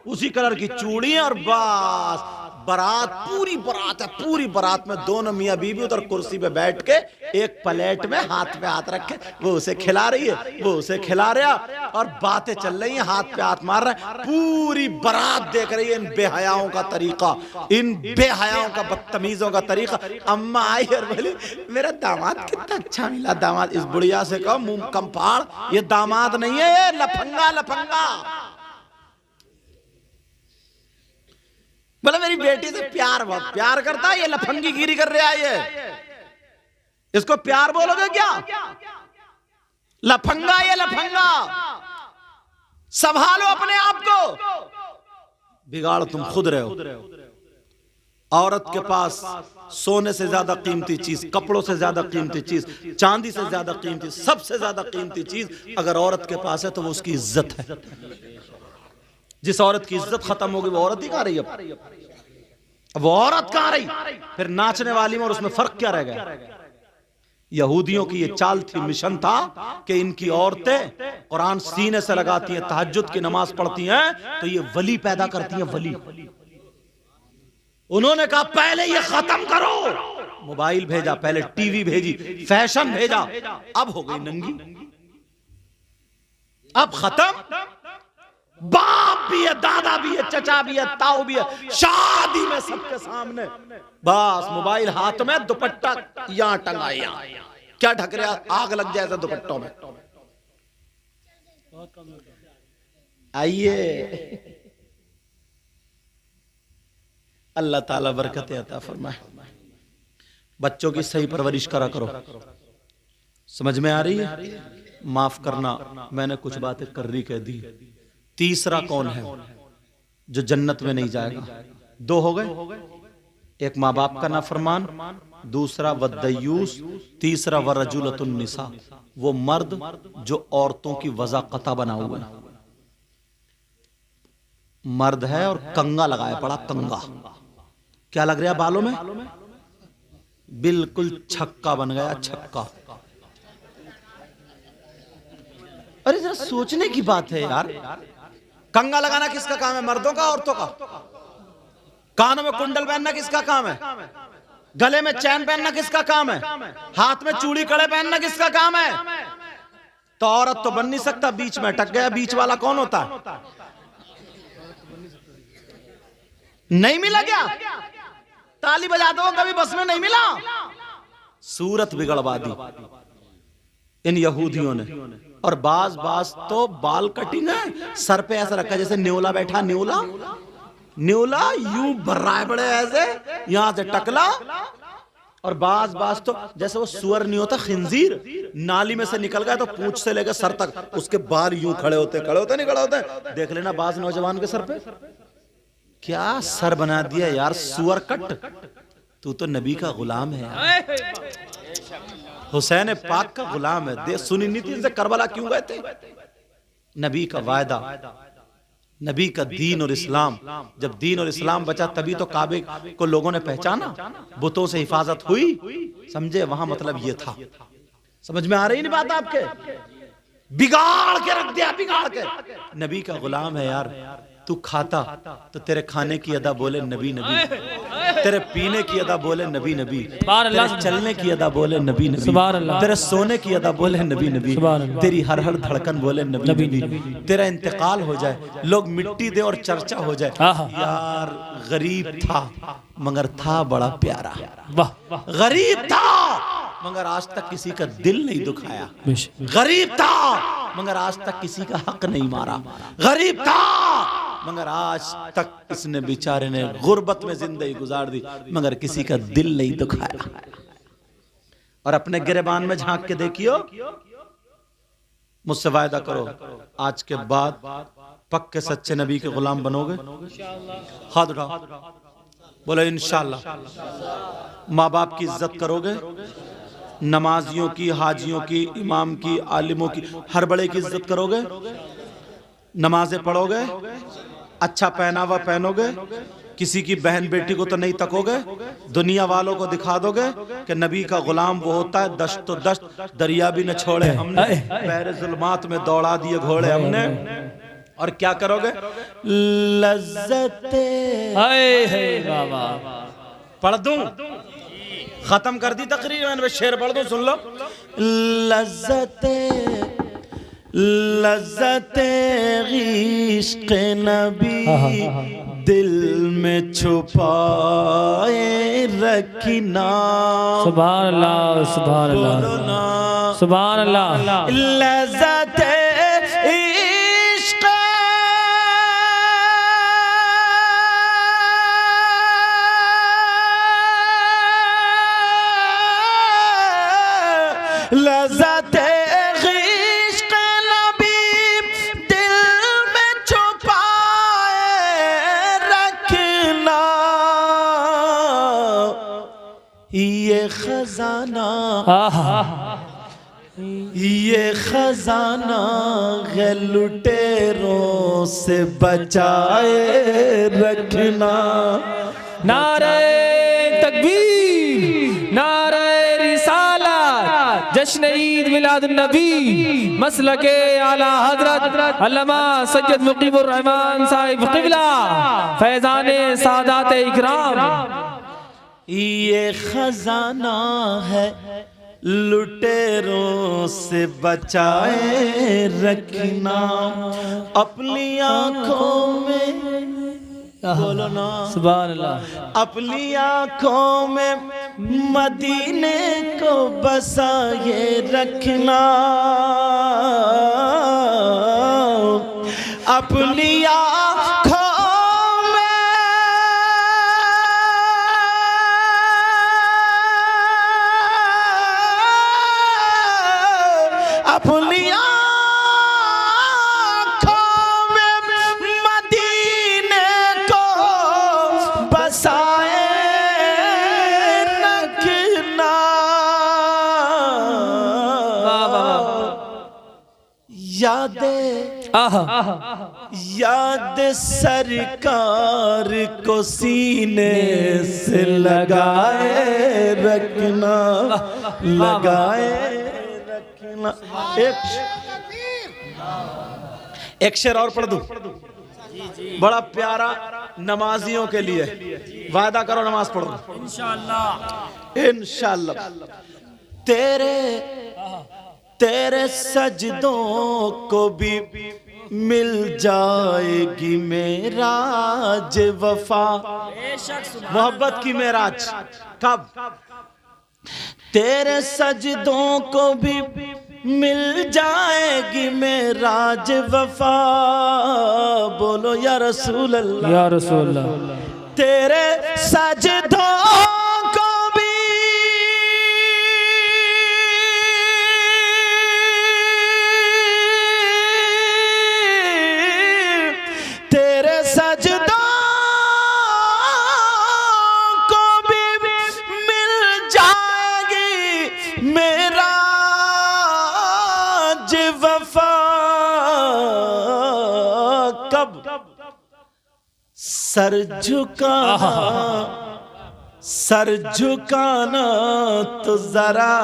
उसी कलर की चूड़ी है, और बस बारात, पूरी बारात है, पूरी बारात में दोनों मियां बीबी उधर कुर्सी पे बैठ के एक प्लेट में हाथ पे हाथ रखे, वो उसे खिला रही है, वो उसे खिला रहा, और बातें चल रही हैं, हाथ पे हाथ मार रहे हैं। पूरी बारात देख रही है इन बेहयाओं का तरीका, इन बेहयाओं का, बदतमीजों का तरीका। अम्मा आई और बोली मेरा दामाद कितना अच्छा मिला। दामाद, इस बुढ़िया से कहो मुंह कम फाड़, ये दामाद नहीं है, ये लफंगा लफंगा। बोला मेरी बेटी से बहुत प्यार करता है, ये लफंगी गिरी कर रहा है, ये इसको प्यार बोलोगे क्या? लफंगा, ये लफंगा। संभालो अपने आप को, बिगाड़ तुम खुद रहे हो। औरत के पास सोने से ज्यादा कीमती चीज, कपड़ों से ज्यादा कीमती चीज, चांदी से ज्यादा कीमती, सबसे ज्यादा कीमती चीज अगर औरत के पास है तो वो उसकी इज्जत है। जिस औरत की इज्जत खत्म होगी वो औरत ही कहां रही? अब वो औरत कहां रही? फिर नाचने वाली में और उसमें फर्क क्या रह गया? यहूदियों की ये चाल थी, मिशन था कि इनकी औरतें कुरान सीने से लगाती हैं, तहज्जुद की नमाज पढ़ती हैं, तो ये वली पैदा करती हैं, वली। उन्होंने कहा पहले ये खत्म करो, मोबाइल भेजा, पहले टीवी भेजी, फैशन भेजा, अब हो गई नंगी, अब खत्म। बाप भी है, दादा भी है, चचा भी है, ताऊ भी है, शादी में सबके सामने बस मोबाइल हाथ में, दुपट्टा यहां टंगा, यहां क्या ढक रहा, आग लग जाए ऐसा दुपट्टों में। आइए अल्लाह ताला बरकत अता फरमाए। बच्चों की सही परवरिश करा करो। समझ में आ रही है? माफ करना, मैंने कुछ बातें कर्री कह दी। तीसरा कौन है जो जन्नत में नहीं जाएगा? 2 हो गए, एक माँ बाप का नाफरमान, दूसरा वद्दयूस, तीसरा वरजुलतुन निसा, वो मर्द जो औरतों की वज़ाक़ता बना हुआ है। मर्द है और कंगा लगाया पड़ा, कंगा। क्या लग रहा है बालों में? बिल्कुल छक्का बन गया, छक्का। अरे जरा सोचने की बात है यार, कंगा लगाना किसका काम है? मर्दों का, औरतों का? कानों में कुंडल पहनना किसका काम है? गले में चैन पहनना किसका काम है? हाथ में चूड़ी कड़े पहनना किसका काम है? तो औरत तो बन नहीं सकता, बीच में अटक गया। बीच वाला कौन होता है? नहीं मिला क्या? ताली बजा दो, कभी बस में नहीं मिला। सूरत बिगड़वा दी इन यहूदियों ने। और बाज तो बाल कटिंग है, सर पे ऐसा रखा जैसे न्योला बैठा, न्योला यूं भर रहा है बड़े ऐसे, यहां से टकला और बाज बाज तो जैसे वो सुअर नहीं होता, खिंजीर नाली में से निकल गया तो पूंछ से लेकर सर तक उसके बाल यूं खड़े होते नहीं खड़े होते। देख लेना बाज नौजवान के सर पे क्या सर बना दिया यार, सुअर कट। तू तो नबी का गुलाम है यार, हुसैन पाक का गुलाम है। दे सुनी नहीं थी करबला क्यों गए थे? नबी का वायदा, नबी का दीन और इस्लाम। जब दीन और इस्लाम बचा तभी तो काबे को लोगों ने पहचाना, बुतों से हिफाजत हुई। समझे? वहां मतलब ये था। समझ में आ रही नहीं बात आपके? बिगाड़ के रख दिया, बिगाड़ के। नबी का गुलाम है यार। तू खाता तो तेरे खाने की अदा बोले नबी नबी, तेरे पीने की अदा बोले नबी नबी, तेरे चलने की अदा बोले नबी नबी, तेरे सोने की अदा बोले नबी नबी, तेरी हर हर धड़कन बोले नबी नबी। तेरा इंतकाल हो जाए, लोग मिट्टी दे और चर्चा हो जाए, यार गरीब था मगर था बड़ा प्यारा। गरीब था मगर आज तक किसी का दिल नहीं दुखाया। गरीब था मगर आज तक किसी का हक नहीं मारा। गरीब था मगर आज तक इसने बेचारे ने गुर्बत में जिंदगी गुजार दी मगर किसी का दिल नहीं दुखाया। और अपने गिरेबान में झांक के देखियो, मुझसे वायदा करो आज के बाद पक्के सच्चे नबी के गुलाम बनोगे। हाथ उठाओ, बोलो इंशाअल्लाह। माँ बाप की इज्जत करोगे, नमाजियों की, हाजियों की, इमाम की, आलिमों की, हर बड़े की इज्जत करोगे, नमाजें पढ़ोगे, अच्छा पहनावा पहनोगे, किसी की बहन बेटी को तो नहीं तकोगे, दुनिया वालों को दिखा दोगे कि नबी का गुलाम वो होता है दश्त तो दश्त, दरिया भी न छोड़े हमने, बहरे जुल्मात में दौड़ा दिए घोड़े हमने। और क्या करोगे? लज्जते पढ़ दूं, खत्म कर दी तकरीर, मैंने शेर पढ़ दूं, सुन लो। लज्जते लज्जते इश्क़ नबी दिल में छुपाए रखना। सुभान अल्लाह, सुभान अल्लाह, सुभान अल्लाह। लज्जते लज़्ज़त इश्क़ नबी दिल में छुपाए रखना, ये खजाना, ये खजाना है लुटेरों से बचाए रखना। नारे तकबीर, नारे जश्न ईद मिलादुन नबी, मसलके आला हजरत अल्लामा सैयद मुकीमुर रहमान साहिब क़िबला फैज़ाने सादात इकराम। ये खजाना है लुटेरों से बचाए रखना, अपनी आँखों में, बोलो ना सुभान अल्लाह, अपनी आँखों में मदीने को बसाए रखना, अपनी आँखों में अपनी याद सरकार को सीने से लगाए रखना, लगाए रखना। एक शेर और पढ़ दूं, बड़ा प्यारा नमाजियों के लिए। वायदा करो नमाज पढ़ो इंशाअल्लाह, इंशाअल्लाह। तेरे सजदों को भी मिल जाएगी मेराज वफा। मोहब्बत की मेराज कब? तेरे सजदों को भी मिल जाएगी मेराज वफा। बोलो या रसूल अल्लाह, या रसूल अल्लाह। तेरे सजदों को भी मेरा जे वफा कब सर झुकाना तो जरा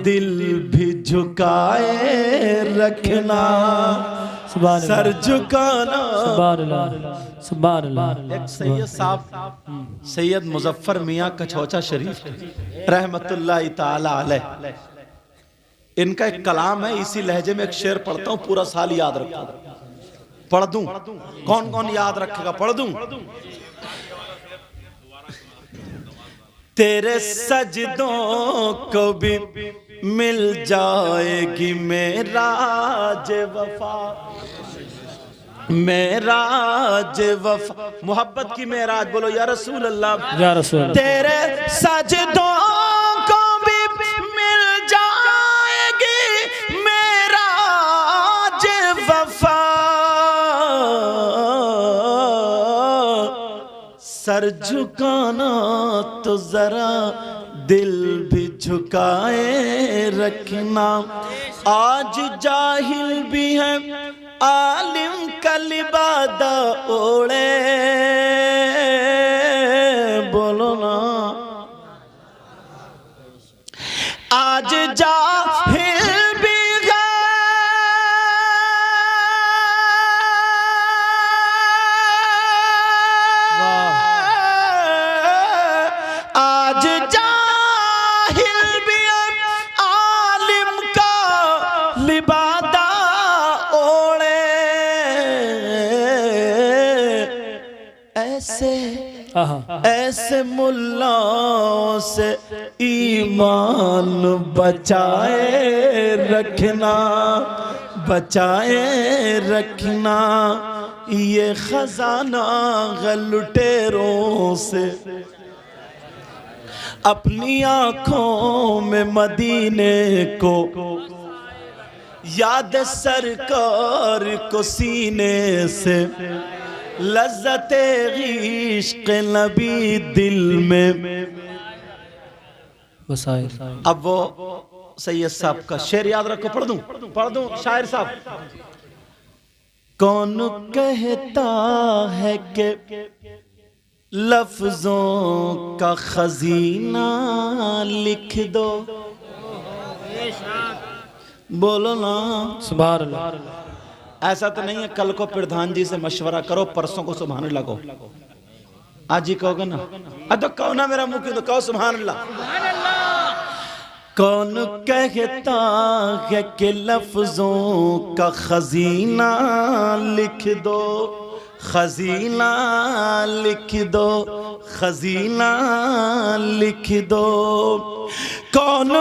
दिल भी झुकाए रखना। सर झुकाना। सुभान अल्लाह। एक सैयद साहब सैयद मुजफ्फर मियाँ कछौचा शरीफ रहमतुल्लाह ताला अलैह, इनका एक कलाम है, इसी लहजे में एक शेर पढ़ता हूँ, पूरा साल याद रखो। पढ़ दूं? कौन कौन याद रखेगा? पढ़ दूं? तेरे सजदों को भी मिल जाएगी मेराज वफा, मेराज वफा। मोहब्बत की मेराज बोलो या रसूल अल्लाह, या रसूल। तेरे सजदों को भी मिल जाएगी मेराज वफा, सर झुकाना तो जरा दिल भी झुकाए रखना। आज जाहिल भी है आलिम का लिबादा ओढ़े, बोलो ना। आज जाहिल भी है आज जाहिल भी आलिम का लिबादा ओढ़े, ऐसे मुल्लाओं से ईमान बचाए रखना, बचाए रखना। ये खजाना लुटेरों से अपनी आंखों में मदीने को, याद सरकार को सीने से, लज्जते इश्क़ नबी दिल में वसाए। अब वो सैयद साहब का शेर याद रखो। पढ़ दूं? पढ़ दूं शायर साहब? कौन कहता है कि लफ्जों का खजीना लिख दो, बोलो ना। सुभान अल्लाह। ऐसा तो नहीं है कल को प्रधान जी से मशवरा करो, परसों को सुभान अल्लाह को। आज ही कहोगे ना? तो कहो ना, मेरा मुंह तो कहो सुभान अल्लाह। कौन कहता है कि लफ्जों का खजीना लिख दो, खजीना लिख दो, खजीना लिख दो। कौन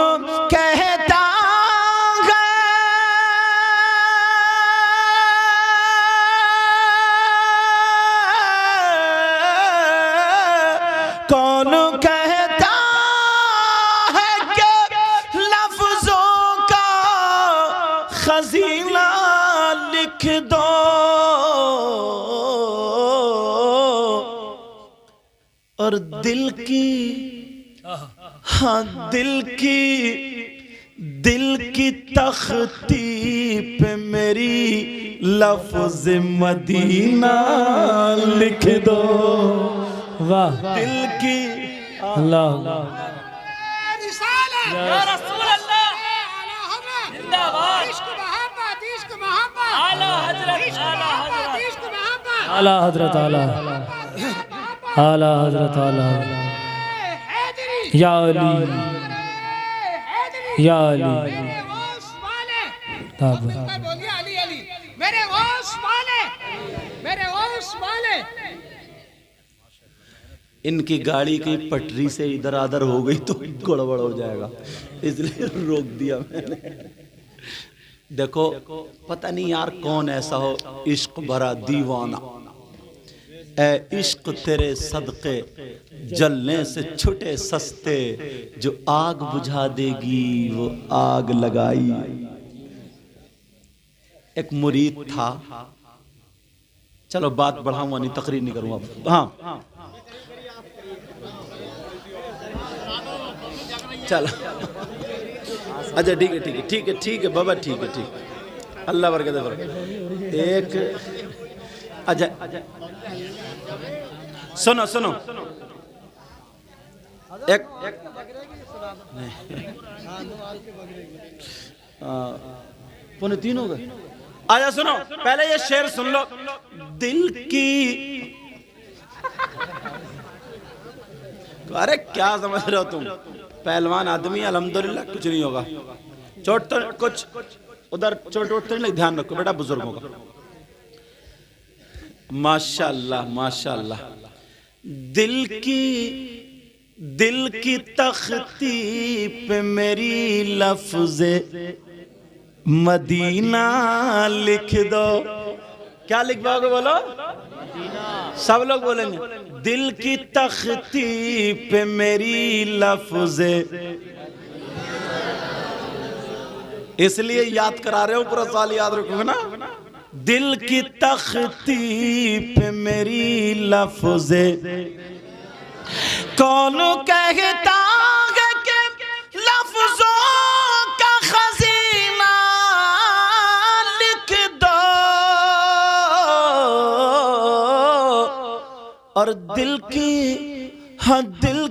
कहता कौन कहता है कि लफ्जों का खजीना लिख दो, और दिल की, हाँ दिल की तख्ती पे मेरी लफ्ज मदीना लिख दो। वाह। दिल की अल्लाह या रसूल अल्लाह जिंदाबाद। इश्क मोहब्बत, इश्क मोहब्बत, आला हजरत, आला हजरत, इश्क मोहब्बत, आला हजरत, आला आला हजरत, आला या अली, या अली। बोलिए अली अली, मेरे गौस वाले, मेरे गौस वाले। इनकी गाड़ी की पटरी से इधर आधर हो गई तो गड़बड़ हो जाएगा, इसलिए रोक दिया मैंने। देखो पता नहीं यार कौन ऐसा हो इश्क भरा दीवाना, ए इश्क तेरे सदके जलने से छुटे सस्ते, जो आग बुझा देगी वो आग लगाई। एक मुरीद था, चलो बात बढ़ाऊंगा नहीं, तकरीर नहीं करूंगा। हाँ चलो अच्छा ठीक है ठीक है ठीक है ठीक है बाबा ठीक है ठीक है, अल्लाह बरकत दे। एक अच्छा सुनो सुनो एक पौने 3 हो गए। आजा सुनो पहले ये शेर सुन लो। दिल की अरे क्या समझ रहे हो तुम, पहलवान आदमी अल्हम्दुलिल्लाह कुछ नहीं होगा। चोट तो कुछ उधर चोट वोट तो नहीं लगी, ध्यान रखो बेटा बुजुर्गों का। माशाअल्लाह माशाअल्लाह। दिल की तख्ती पे मेरी लफ्ज़े मदीना लिख दो। क्या लिखवाओगे बोलो? सब लोग बोलेंगे दिल की तख्ती पे मेरी लफ्ज़े, इसलिए याद करा रहे हो, पूरा साल याद रखोगे ना। दिल की तख्ती पे मेरी लफ्ज़े, कौन कहता है कि लफ्ज़ों का खजीना लिख दो, और दिल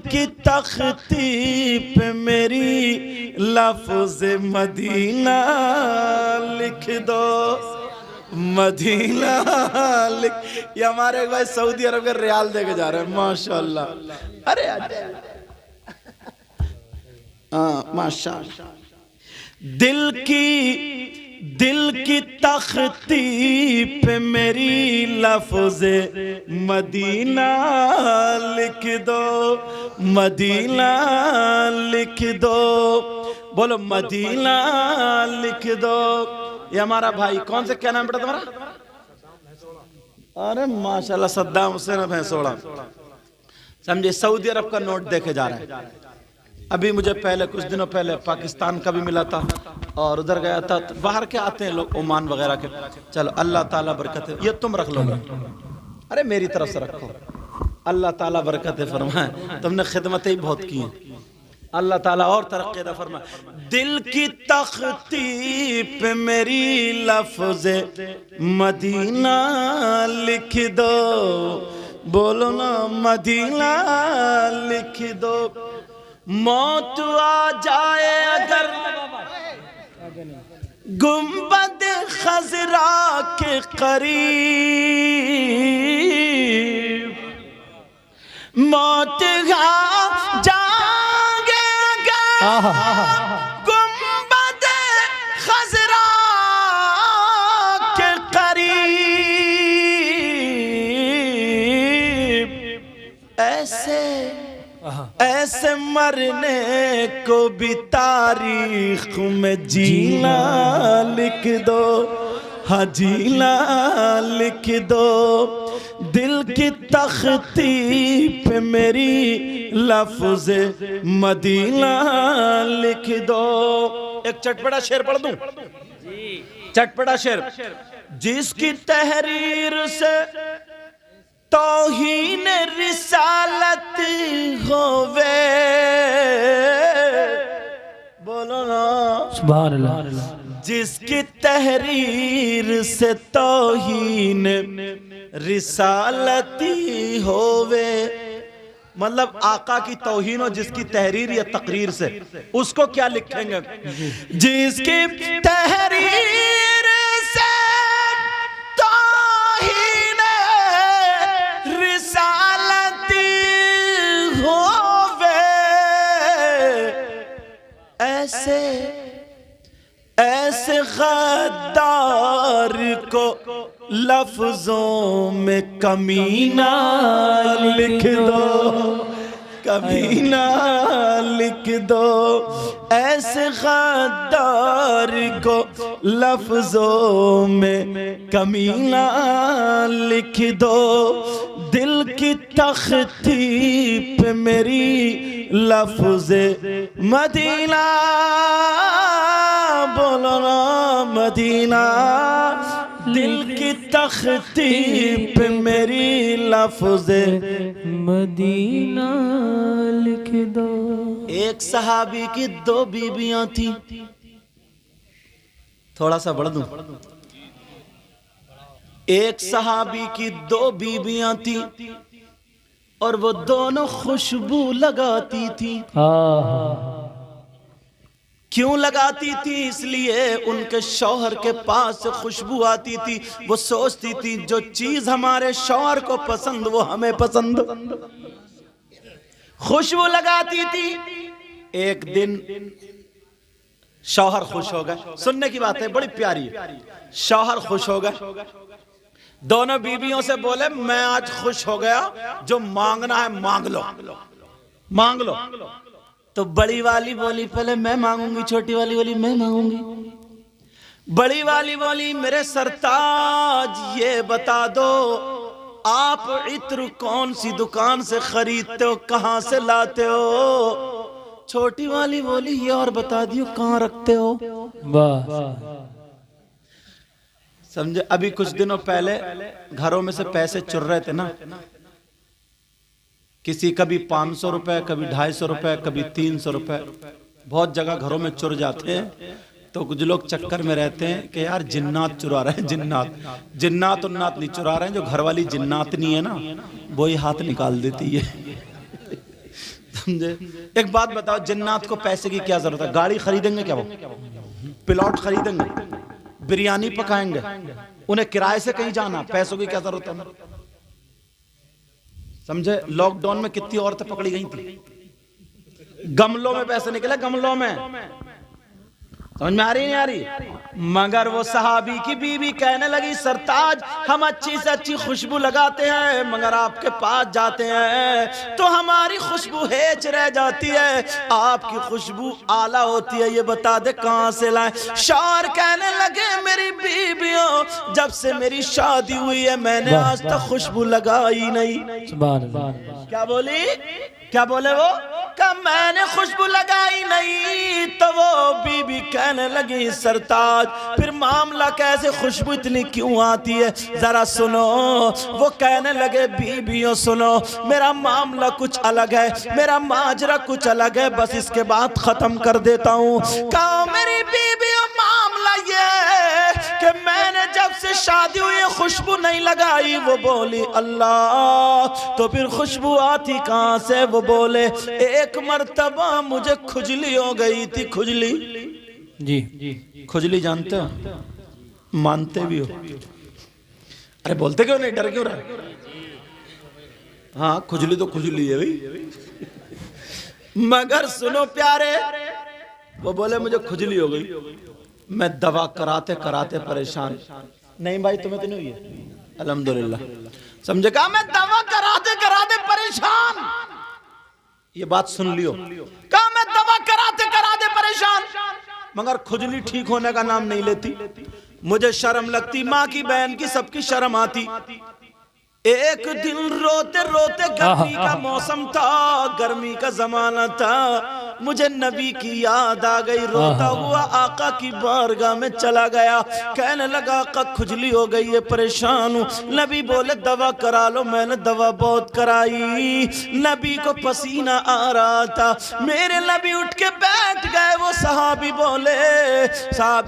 की तख्ती पे मेरी लफ्ज़ मदीना लिख दो। मदीना लिख, ये हमारे भाई सऊदी अरब के रियाल देके जा रहे हैं माशाअल्लाह। अरे हाँ माशाअल्लाह। दिल की तख्ती पे मेरी लफ्ज़े मदीना लिख दो, मदीना लिख दो, बोलो मदीना लिख दो। ये हमारा भाई कौन से, क्या नाम बेटा तुम्हारा? अरे माशाल्लाह सद्दाम हुसैन भैंसोड़ा, समझे सऊदी अरब का नोट देखे जा रहा है। अभी मुझे पहले कुछ दिनों पहले पाकिस्तान का भी मिला था और उधर गया था। तो बाहर के आते हैं लोग ओमान वगैरह के, चलो अल्लाह ताला बरकत है। ये तुम रख लोगे, अरे मेरी तरफ से रखो, अल्लाह ताला बरकत फरमाए, तुमने खिदमतें ही बहुत की हैं, अल्लाह ताला और तरक्की दा फरमाए। दिल की तख्ती पे मेरी लफ्ज़े मदीना लिख दो, बोलो ना मदीना लिख दो। मौत आ जाए अगर गुंबद खजरा के करीब, मौत आ जाएंगे अगर गुंबद खजरा के करीब, ऐसे मरने को भी तारीख में जीना लिख दो, हाँ जीना लिख दो। दिल की तख्ती पे मेरी लफ्ज़े मदीना लिख दो। एक चटपटा शेर पढ़ दूं, चटपटा शेर। जिसकी तहरीर से तौहीन रिसालत होवे, बोलो ना सुभान अल्लाह। जिसकी तहरीर से तौहीन रिसालती होवे, मतलब आका की तौहीन हो जिसकी तहरीर या तकरीर से, उसको क्या लिखेंगे? जिसकी तहरीर से तौहीन रिसालती होवे, ऐसे गद्दार को लफ्जों में कमीना लिख दो, कमीना लिख दो। ऐसे गद्दार को लफ्जों में कमीना लिख दो। दिल की तख्ती पे मेरी लफ्ज़े मदीना, बोलो ना मदीना दिल की तख्ती पे मेरी लफ्ज़े मदीना लिख दो। एक सहाबी की 2 बीबियां थी। थोड़ा सा बढ़ दूं। एक सहाबी की 2 बीबियां थी और वो दोनों खुशबू लगाती थी। क्यों लगाती थी? इसलिए उनके शौहर के पास से खुशबू आती थी। वो सोचती थी जो चीज हमारे शौहर को पसंद वो हमें पसंद। खुशबू लगाती थी। एक दिन शौहर खुश हो गए। सुनने की बात है, बड़ी प्यारी है। शौहर खुश हो गए, दोनों बीवियों से बोले मैं आज खुश हो गया, जो मांगना है मांग लो, मांग लो। तो बड़ी वाली बोली पहले मैं मांगूंगी, छोटी वाली बोली मैं मांगूंगी। बड़ी वाली बोली मेरे सरताज ये बता दो आप इत्र कौन सी दुकान से खरीदते हो, कहां से लाते हो? छोटी वाली बोली ये और बता दियो कहां रखते हो। वाह। समझे? अभी कुछ दिनों पहले घरों में से पैसे चुर रहे थे ना, किसी कभी 500 रुपए, कभी 250 रुपए, कभी 300 रुपए, बहुत जगह घरों में चुर जाते हैं। तो कुछ लोग चक्कर में रहते हैं कि यार जिन्नात चुरा रहे हैं, जिन्नात उन्नात नहीं चुरा रहे हैं, जो घर वाली जिन्नात नहीं है ना वो ही हाथ निकाल देती है। समझे? एक बात बताओ, जिन्नात को पैसे की क्या जरूरत है? गाड़ी खरीदेंगे क्या वो? प्लॉट खरीदेंगे? बिरयानी पकाएंगे? उन्हें किराए से कहीं जाना, पैसों की क्या जरूरत है? समझे? लॉकडाउन में कितनी औरतें पकड़ी गई थी, गमलों में पैसे निकले, गमलों में। समझ में आ रही नहीं आ रही? मगर वो सहाबी की बीवी कहने लगी सरताज हम अच्छी से अच्छी खुशबू लगाते हैं, मगर आपके पास जाते हैं तो हमारी खुशबू हेच रह जाती है, आपकी खुशबू आला होती है, ये बता दे कहां से लाएं? शौहर कहने लगे मेरी बीवियों जब से मेरी शादी हुई है मैंने आज तक खुशबू लगाई नहीं। क्या बोली? क्या बोले वो? कि मैंने खुशबू लगाई नहीं। तो वो बीबी कहने लगी सरताज फिर मामला कैसे, खुशबू इतनी क्यों आती है, जरा सुनो। वो कहने लगे बीबियों सुनो, मेरा मामला कुछ अलग है, मेरा माजरा कुछ अलग है, बस इसके बाद खत्म कर देता हूँ। कहा मेरी बीबियों मामला ये कि मैंने जब से शादी हुई खुशबू नहीं लगाई। वो बोली अल्लाह, तो फिर खुशबू आती कहां से? वो बोले एक मर्तबा मुझे खुजली हो गई थी। खुजली? जी खुजली जानते हो? मानते भी हो? अरे बोलते क्यों नहीं, डर क्यों रहा? हाँ खुजली तो खुजली है भाई। मगर सुनो प्यारे, वो बोले मुझे खुजली हो गई, मैं दवा कराते कराते परेशान। नहीं भाई तुम्हें तो नहीं हुई है? अल्हम्दुलिल्लाह। समझे? कहा मैं दवा कराते कराते परेशान। ये बात सुन लियो। कहा मैं दवा कराते कराते परेशान, मगर खुजली ठीक होने का नाम नहीं लेती। मुझे शर्म लगती, माँ की बहन की सबकी शर्म आती। एक दिन रोते रोते, गर्मी का मौसम था, गर्मी का जमाना था, मुझे नबी की याद आ गई। रोता हुआ आका की बारगाह में चला गया, कहने लगा आका खुजली हो गई है, परेशान हूँ। नबी बोले दवा करा लो। मैंने दवा बहुत कराई, नबी को पसीना आ रहा था। मेरे नबी उठ के बैठ गए। वो सहाबी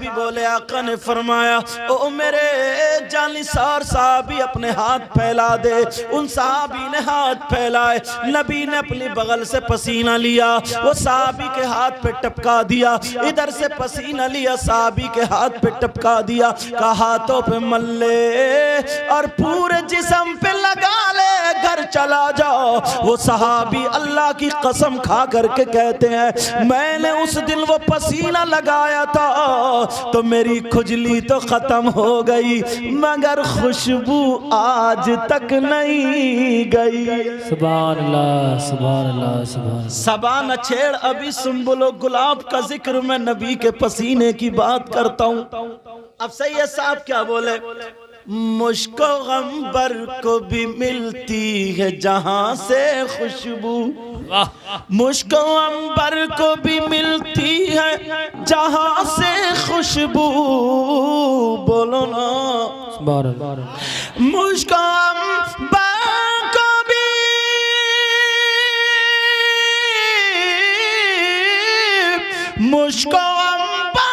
बोले आका ने फरमाया ओ मेरे जानिसार सहाबी अपने हाथ फैला दे। उन सहाबी ने हाथ फैलाए, नबी ने अपनी बगल से पसीना लिया, वो सहाबी के हाथ पे टपका दिया। इधर से पसीना लिया, सहाबी के हाथ पे टपका दिया। कहा हाथों पे मल ले और पूरे जिस्म पे लगा ले, घर चला जाओ। वो सहाबी अल्लाह की कसम खा करके कहते हैं मैंने उस दिन वो पसीना लगाया था तो मेरी खुजली तो खत्म हो गई, मगर खुशबू आज तक नहीं गई। सुभान अल्लाह, सुभान अल्लाह, सुभान। सबा न छेड़ अभी सुम्बुलो गुलाब का जिक्र, मैं नबी के पसीने की बात करता हूँ। अब सही है साहब क्या बोले? मुश्को गंबर को भी मिलती है जहां से खुशबू, मुश्को अंबर को भी मिलती है जहां से खुशबू। बोलो ना मुझको अम्बा को भी मुझको अम्बा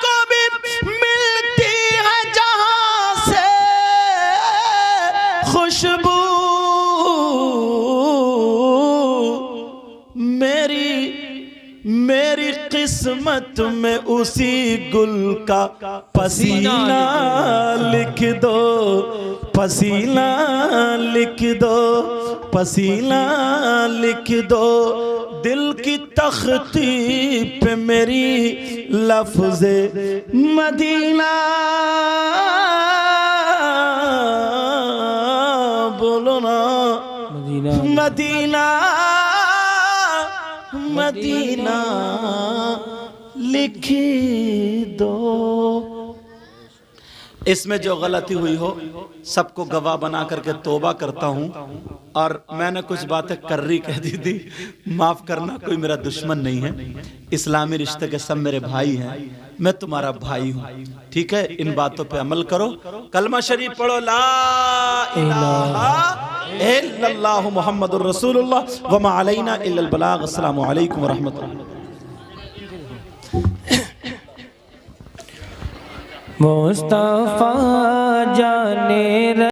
को भी मिलती है जहां से खुशबू, मेरी किस्मत में उसी गुल का पसीना लिख दो, पसीना लिख दो, पसीना लिख दो। दिल की तख्ती पे मेरी लफ्ज़े मदीना, बोलो ना मदीना, मदीना लिख दो। इसमें जो गलती हुई हो सबको गवाह बना करके तौबा करता हूँ, और मैंने कुछ बातें कर्री कह दी थी, माफ करना, कोई मेरा दुश्मन नहीं है, इस्लामी रिश्ते के सब मेरे भाई हैं, मैं तुम्हारा भाई हूँ, ठीक है। इन बातों पे अमल करो, कलमा शरीफ पढ़ो, ला इलाहा इल्लल्लाहु मुहम्मदुर रसूलुल्लाह व मा अलैना इल्लल बलाग। अस्सलामु अलैकुम व रहमतुल्लाह। मुस्तफा जाने